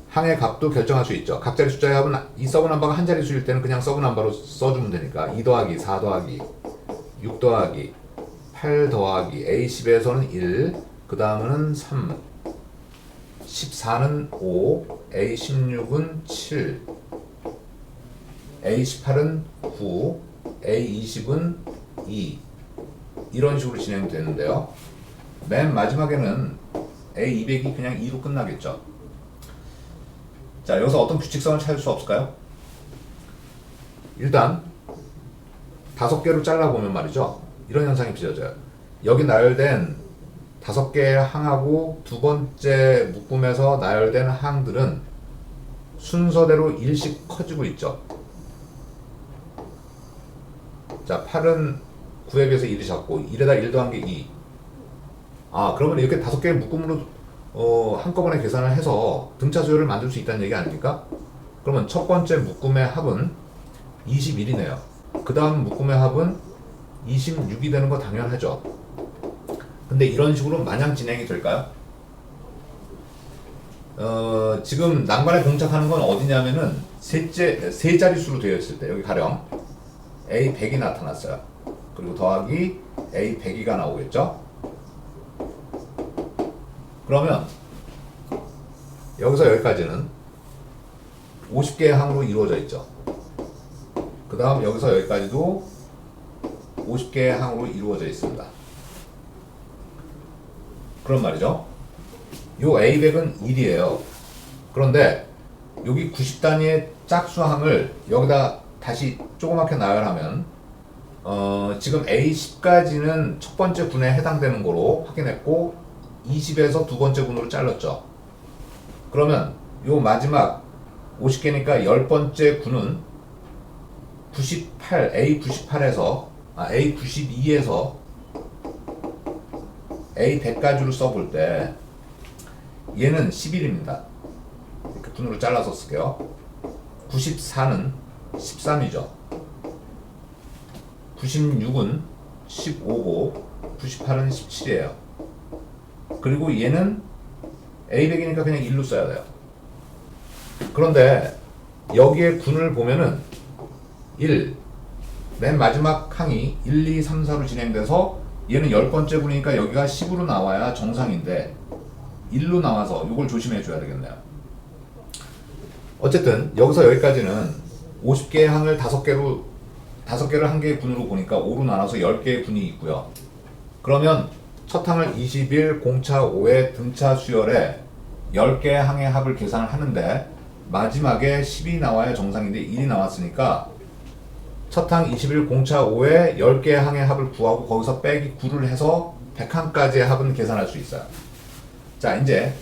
항의 값도 결정할 수 있죠. 각 자리 숫자의 합은 이 서브넘버가 한 자릿수일 때는 그냥 서브넘버로 써주면 되니까 2 더하기 4 더하기 6 더하기 8 더하기 A10에서는 1, 그 다음은 3, 14는 5, A16은 7, A18은 9, A20은 2 이런 식으로 진행되는데요. 맨 마지막에는 A200이 그냥 2로 끝나겠죠. 자, 여기서 어떤 규칙성을 찾을 수 없을까요? 일단 5개로 잘라보면 말이죠. 이런 현상이 빚어져요. 여기 나열된 5개의 항하고 두 번째 묶음에서 나열된 항들은 순서대로 1씩 커지고 있죠. 자, 8은 9에 비해서 1이 작고 1에다 1 더한 게 2. 그러면 이렇게 5개의 묶음으로 한꺼번에 계산을 해서 등차 수열을 만들 수 있다는 얘기 아닙니까? 그러면 첫 번째 묶음의 합은 21이네요. 그 다음 묶음의 합은 26이 되는 거 당연하죠. 근데 이런 식으로 마냥 진행이 될까요? 지금 난관에 봉착하는 건 어디냐면은 세 자릿수로 되어 있을 때, 여기 가령 A100이 나타났어요. 그리고 더하기 A102가 나오겠죠? 그러면 여기서 여기까지는 50개의 항으로 이루어져 있죠. 그 다음 여기서 여기까지도 50개의 항으로 이루어져 있습니다. 그런 말이죠. 요 A100은 1이에요. 그런데 여기 90단위의 짝수항을 여기다 다시 조그맣게 나열하면 지금 A10까지는 첫 번째 군에 해당되는 거로 확인했고 20에서 두 번째 군으로 잘랐죠. 그러면 요 마지막 50개니까 10번째 군은 98, A98에서 A92에서 A100까지로 써볼 때 얘는 11입니다. 이렇게 분으로 잘라서 쓸게요. 94는 13이죠. 96은 15고 98은 17이에요. 그리고 얘는 A100이니까 그냥 1로 써야 돼요. 그런데 여기에 군을 보면은 1, 맨 마지막 항이 1, 2, 3, 4로 진행돼서 얘는 10번째 군이니까 여기가 10으로 나와야 정상인데 1로 나와서 이걸 조심해 줘야 되겠네요. 어쨌든 여기서 여기까지는 50개의 항을 5개를 한 개의 군으로 보니까 5로 나눠서 10개의 군이 있고요. 그러면 첫 항을 21, 공차 5의 등차 수열에 10개의 항의 합을 계산을 하는데 마지막에 10이 나와야 정상인데 1이 나왔으니까 첫 항 21 공차 5에 10개의 항의 합을 구하고 거기서 빼기 9를 해서 100항까지의 합은 계산할 수 있어요. 자, 이제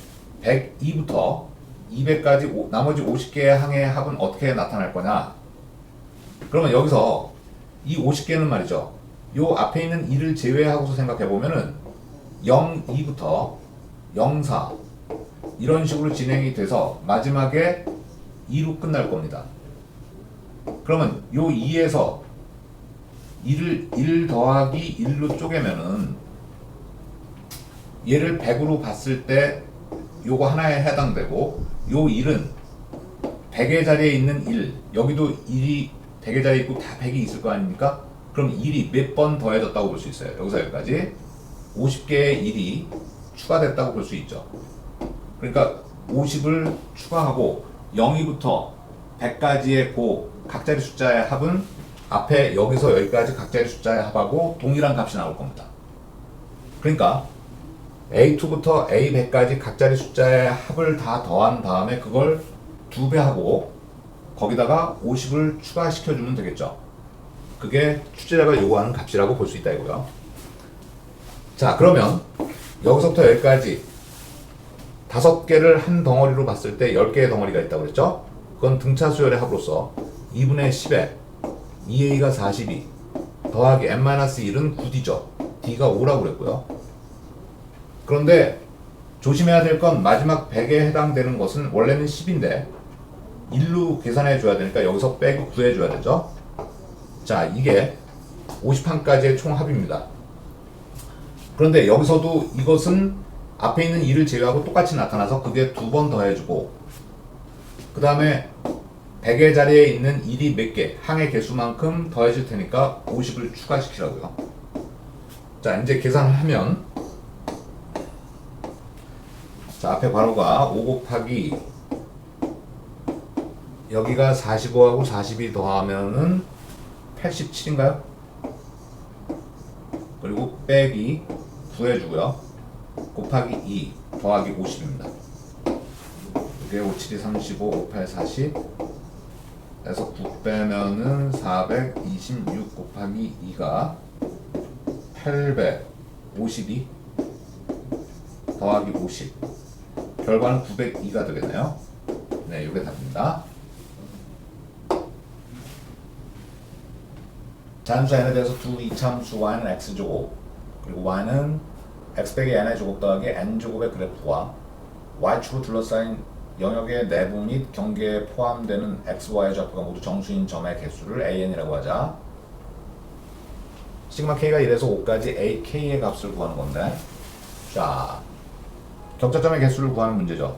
102부터 200까지 나머지 50개의 항의 합은 어떻게 나타날 거냐? 그러면 여기서 이 50개는 말이죠. 요 앞에 있는 2를 제외하고서 생각해 보면은 02부터 04 이런 식으로 진행이 돼서 마지막에 2로 끝날 겁니다. 그러면 요 2에서 1 더하기 1로 쪼개면은 얘를 100으로 봤을 때 요거 하나에 해당되고 요 1은 100의 자리에 있는 1 여기도 1이 100의 자리에 있고 다 100이 있을 거 아닙니까? 그럼 1이 몇 번 더해졌다고 볼 수 있어요. 여기서 여기까지 50개의 1이 추가됐다고 볼 수 있죠. 그러니까 50을 추가하고 0위부터 100까지의 각자리 숫자의 합은 앞에 여기서 여기까지 각자리 숫자의 합하고 동일한 값이 나올 겁니다. 그러니까 A2부터 A100까지 각자리 숫자의 합을 다 더한 다음에 그걸 2배 하고 거기다가 50을 추가시켜주면 되겠죠. 그게 출제자가 요구하는 값이라고 볼 수 있다 이거요. 자, 그러면 여기서부터 여기까지 5개를 한 덩어리로 봤을 때 10개의 덩어리가 있다고 그랬죠? 그건 등차 수열의 합으로서 2분의 10에 2a가 42 더하기 n-1은 9d죠. d가 5라고 그랬고요. 그런데 조심해야 될 건 마지막 100에 해당되는 것은 원래는 10인데 1로 계산해 줘야 되니까 여기서 빼고 구해 줘야 되죠. 자, 이게 50항까지의 총 합입니다. 그런데 여기서도 이것은 앞에 있는 2를 제외하고 똑같이 나타나서 그게 2번 더해주고 그 다음에 100의 자리에 있는 1이 몇 개, 항의 개수만큼 더해질 테니까 50을 추가시키라고요. 자, 이제 계산을 하면 자, 앞에 괄호가 5 곱하기 여기가 45하고 42 더하면은 87인가요? 그리고 빼기 9 해주고요. 곱하기 2 더하기 50입니다. 이게 5, 7이 35, 5, 8, 40 에서 9 빼면은 426 곱하기 2가 852 더하기 50 결과는 902가 되겠네요. 네, 이게 답입니다. 자연수 n에 대해서 두 이차함수 y는 x제곱 그리고 y는 x 빼기 n의 제곱 더하기 n제곱의 그래프와 y축으로 둘러싸인 영역의 내부 및 경계에 포함되는 x, y의 좌표가 모두 정수인 점의 개수를 an이라고 하자. 시그마 k가 1에서 5까지 a, k의 값을 구하는 건데 자, 격자점의 개수를 구하는 문제죠.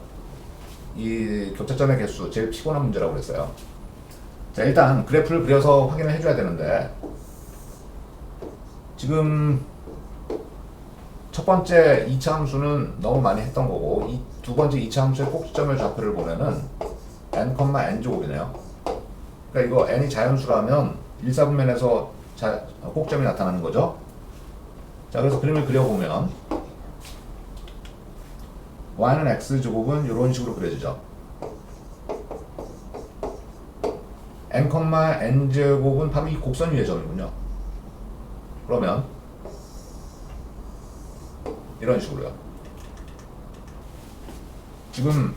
이 격자점의 개수 제일 피곤한 문제라고 그랬어요. 자, 일단 그래프를 그려서 확인을 해줘야 되는데 지금 첫 번째 2차 함수는 너무 많이 했던 거고 이 두 번째 2차 함수의 꼭지점의 좌표를 보면은 n, n제곱이네요. 그러니까 이거 n이 자연수라면 1, 4분면에서 꼭점이 나타나는 거죠. 자, 그래서 그림을 그려보면 y는 x제곱은 이런 식으로 그려지죠. n, n제곱은 바로 이 곡선 위의 점이군요. 그러면 이런 식으로요. 지금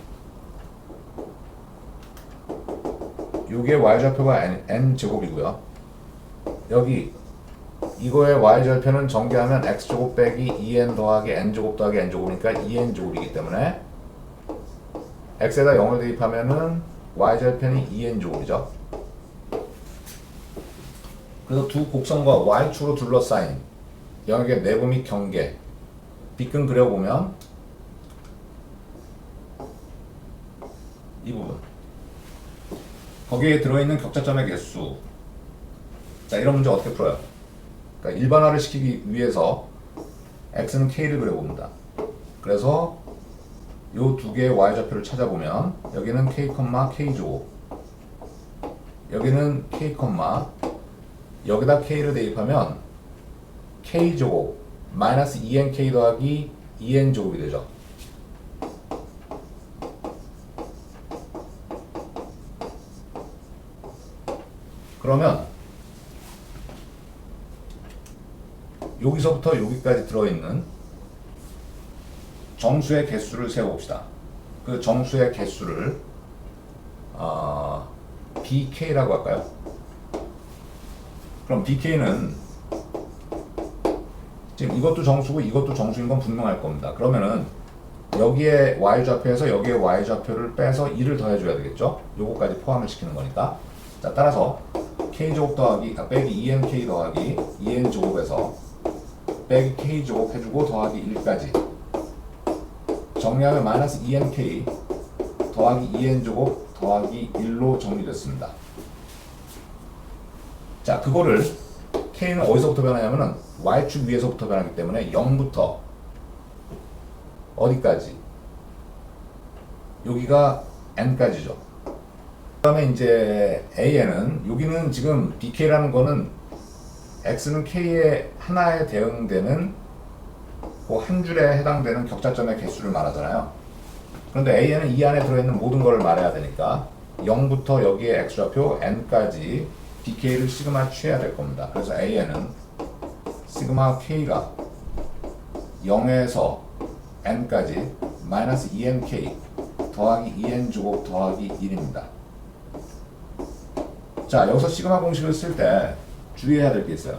요게 y좌표가 n제곱이고요. 여기 이거의 y절편은 전개하면 x제곱 빼기 2n 더하기 n제곱 더하기 n제곱이니까 2n제곱이기 때문에 x에다 0을 대입하면은 y절편이 2n제곱이죠. 그래서 두 곡선과 y축으로 둘러싸인 영역의 내부 및 경계 빗근 그려보면 이 부분 거기에 들어있는 격자점의 개수. 자, 이런 문제 어떻게 풀어요? 그러니까 일반화를 시키기 위해서 x는 k를 그려봅니다. 그래서 요 두 개의 y좌표를 찾아보면 여기는 k, k제곱 여기는 k, 여기다 k를 대입하면 k제곱 마이너스 2nk 더하기 2n제곱이 되죠. 그러면 여기서부터 여기까지 들어있는 정수의 개수를 세워봅시다. 그 정수의 개수를 BK라고 할까요? 그럼 BK는 지금 이것도 정수고 이것도 정수인 건 분명할 겁니다. 그러면은 여기에 y좌표에서 여기에 y좌표를 빼서 2를 더해줘야 되겠죠? 요거까지 포함을 시키는 거니까. 자, 따라서 k제곱 더하기 빼기 2nk 더하기 2n제곱에서 빼기 k제곱 해주고 더하기 1까지 정리하면 마이너스 2nk 더하기 2n제곱 더하기 1로 정리됐습니다. 자, 그거를 k는 어디서부터 변하냐면은 y축 위에서부터 변하기 때문에 0부터 어디까지? 여기가 n까지죠. 그 다음에 이제 AN은 여기는 지금 BK라는 거는 X는 K의 하나에 대응되는 그 한 줄에 해당되는 격자점의 개수를 말하잖아요. 그런데 AN은 이 안에 들어있는 모든 걸 말해야 되니까 0부터 여기에 X좌표 N까지 BK를 시그마 취해야 될 겁니다. 그래서 AN은 시그마 K가 0에서 N까지 마이너스 2NK 더하기 2N제곱 더하기 1입니다. 자, 여기서 시그마 공식을 쓸 때 주의해야 될 게 있어요.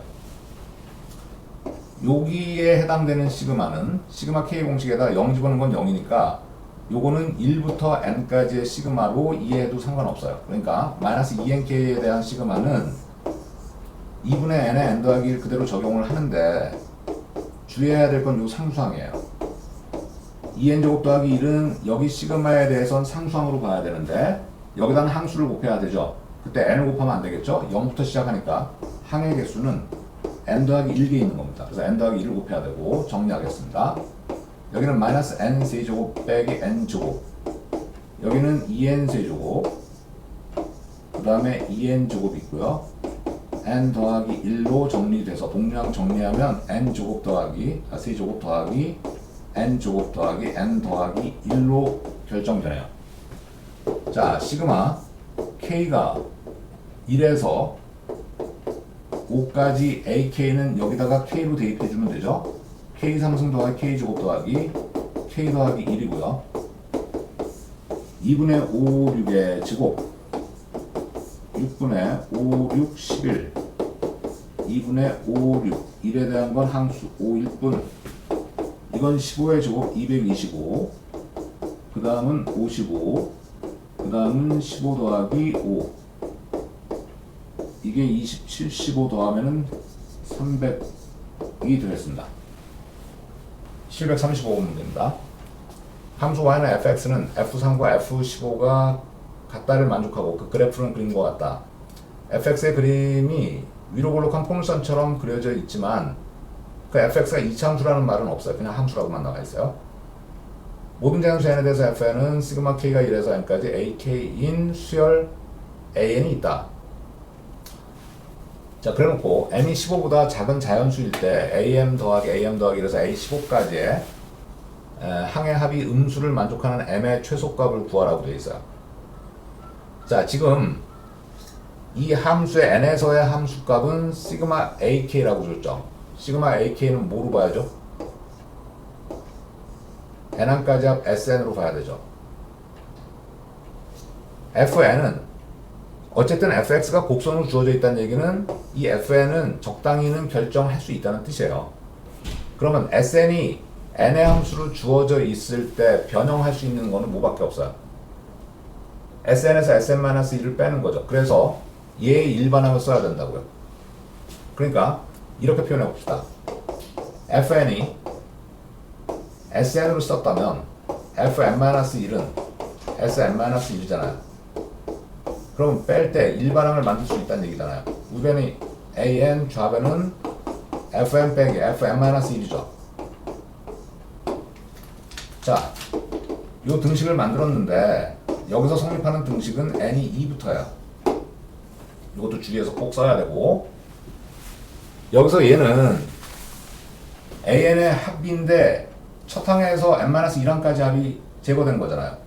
여기에 해당되는 시그마는 시그마 K 공식에다 0 집어넣은 건 0이니까 요거는 1부터 n까지의 시그마로 이해해도 상관없어요. 그러니까 마이너스 2nk에 대한 시그마는 2분의 n에 n 더하기 1 그대로 적용을 하는데 주의해야 될 건 요 상수항이에요. 2n제곱 더하기 1은 여기 시그마에 대해선 상수항으로 봐야 되는데 여기다는 항수를 곱해야 되죠. 그때 n을 곱하면 안 되겠죠. 0부터 시작하니까 항의 개수는 n 더하기 1개 있는 겁니다. 그래서 n 더하기 1을 곱해야 되고 정리하겠습니다. 여기는 마이너스 n 세제곱 빼기 n 제곱, 여기는 2n 세제곱, 그 다음에 2n 제곱이 있고요. n 더하기 1로 정리돼서 동량 정리하면 n 제곱 더하기 세제곱 더하기 n 제곱 더하기 n 더하기 1로 결정되네요. 자, 시그마 k가 1에서 5까지 AK는 여기다가 K로 대입해주면 되죠. K 상승 더하기 K 제곱 더하기 K 더하기 1이고요. 2분의 5, 6의 제곱 6분의 5, 6, 11 2분의 5, 6 1에 대한 건 항수 5, 1분 이건 15의 제곱 225 그 다음은 55 그 다음은 15 더하기 5 이게 27, 15 더하면은 300이 되겠습니다. 735번 문제입니다. 함수 y는 fx는 f3과 f15가 같다를 만족하고 그 그래프는 그린 것 같다. fx의 그림이 위로 볼록한 포물선처럼 그려져 있지만 그 fx가 이차함수라는 말은 없어요. 그냥 함수라고만 나와 있어요. 모든 자연수 n에 대해서 fn은 시그마 k가 1에서 n까지 ak인 수열 an이 있다. 자, 그래놓고 m이 15보다 작은 자연수일 때 am 더하기 1에서 a15까지의 항의 합이 음수를 만족하는 m의 최소값을 구하라고 되어 있어요. 자, 지금 이 함수의 n에서의 함수값은 시그마 ak라고 줬죠. 시그마 ak는 뭐로 봐야죠? n항까지 합 sn으로 봐야 되죠. fn은 어쨌든 fx가 곡선으로 주어져 있다는 얘기는 이 fn은 적당히는 결정할 수 있다는 뜻이에요. 그러면 sn이 n의 함수로 주어져 있을 때 변형할 수 있는 거는 뭐밖에 없어요. sn에서 sn-1을 빼는 거죠. 그래서 얘의 일반항을 써야 된다고요. 그러니까 이렇게 표현해 봅시다. fn이 sn으로 썼다면 fn-1은 sn-1이잖아요. 그럼 뺄 때 일반항을 만들 수 있다는 얘기잖아요. 우변이 an, 좌변은 fn 빼기 fn-1이죠. 자, 요 등식을 만들었는데 여기서 성립하는 등식은 n이 2부터야. 이것도 주의해서 꼭 써야 되고, 여기서 얘는 an의 합인데 첫 항에서 n-1항까지 합이 제거된 거잖아요.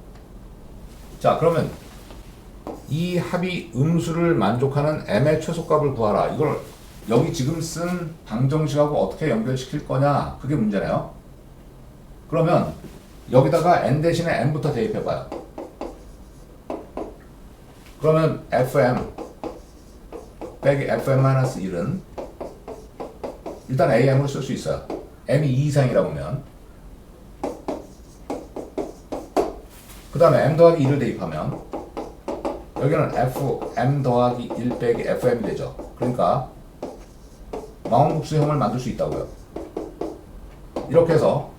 자, 그러면 이 합이 음수를 만족하는 m의 최소값을 구하라. 이걸 여기 지금 쓴 방정식하고 어떻게 연결시킬 거냐 그게 문제네요. 그러면 여기다가 n 대신에 n부터 대입해봐요. 그러면 fm 빼기 fm-1은 일단 am으로 쓸 수 있어요. m이 2 이상이라고 하면 그 다음에 m 더하기 2를 대입하면 여기는 fm 더하기 1 빼기 fm이 되죠. 그러니까 마원국수형을 만들 수 있다고요. 이렇게 해서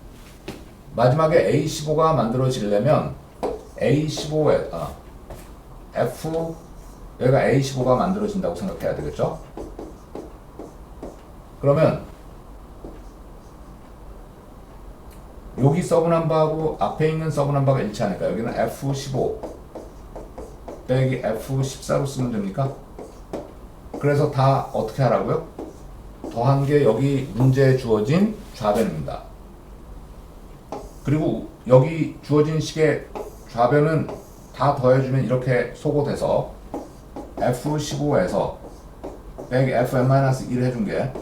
마지막에 A15가 만들어지려면 A15에 F 여기가 A15가 만들어진다고 생각해야 되겠죠? 그러면 여기 서브넘버하고 앞에 있는 서브넘버가 일치하니까 여기는 F15 빼기 F14로 쓰면 됩니까? 그래서 다 어떻게 하라고요? 더한 게 여기 문제에 주어진 좌변입니다. 그리고 여기 주어진 식의 좌변은 다 더해주면 이렇게 소거돼서 F15에서 빼기 Fm-1을 해준 게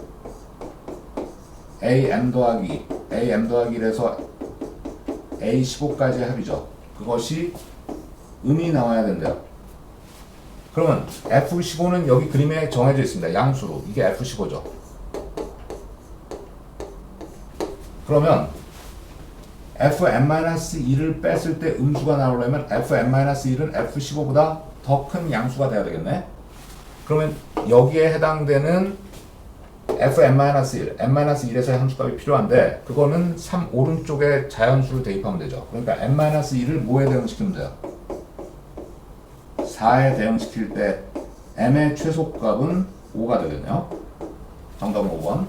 AM 더하기 1에서 A15까지의 합이죠. 그것이 음이 나와야 된대요. 그러면 F15는 여기 그림에 정해져 있습니다. 양수로. 이게 F15죠. 그러면 fm-2를 뺐을 때 음수가 나오려면 fm-1은 f15보다 더 큰 양수가 돼야 되겠네. 그러면 여기에 해당되는 fm-1, m-1에서의 함수값이 필요한데 그거는 3 오른쪽에 자연수를 대입하면 되죠. 그러니까 m-2를 뭐에 대응시키면 돼요? 4에 대응시킬 때 m의 최소값은 5가 되겠네요. 정답은 5번.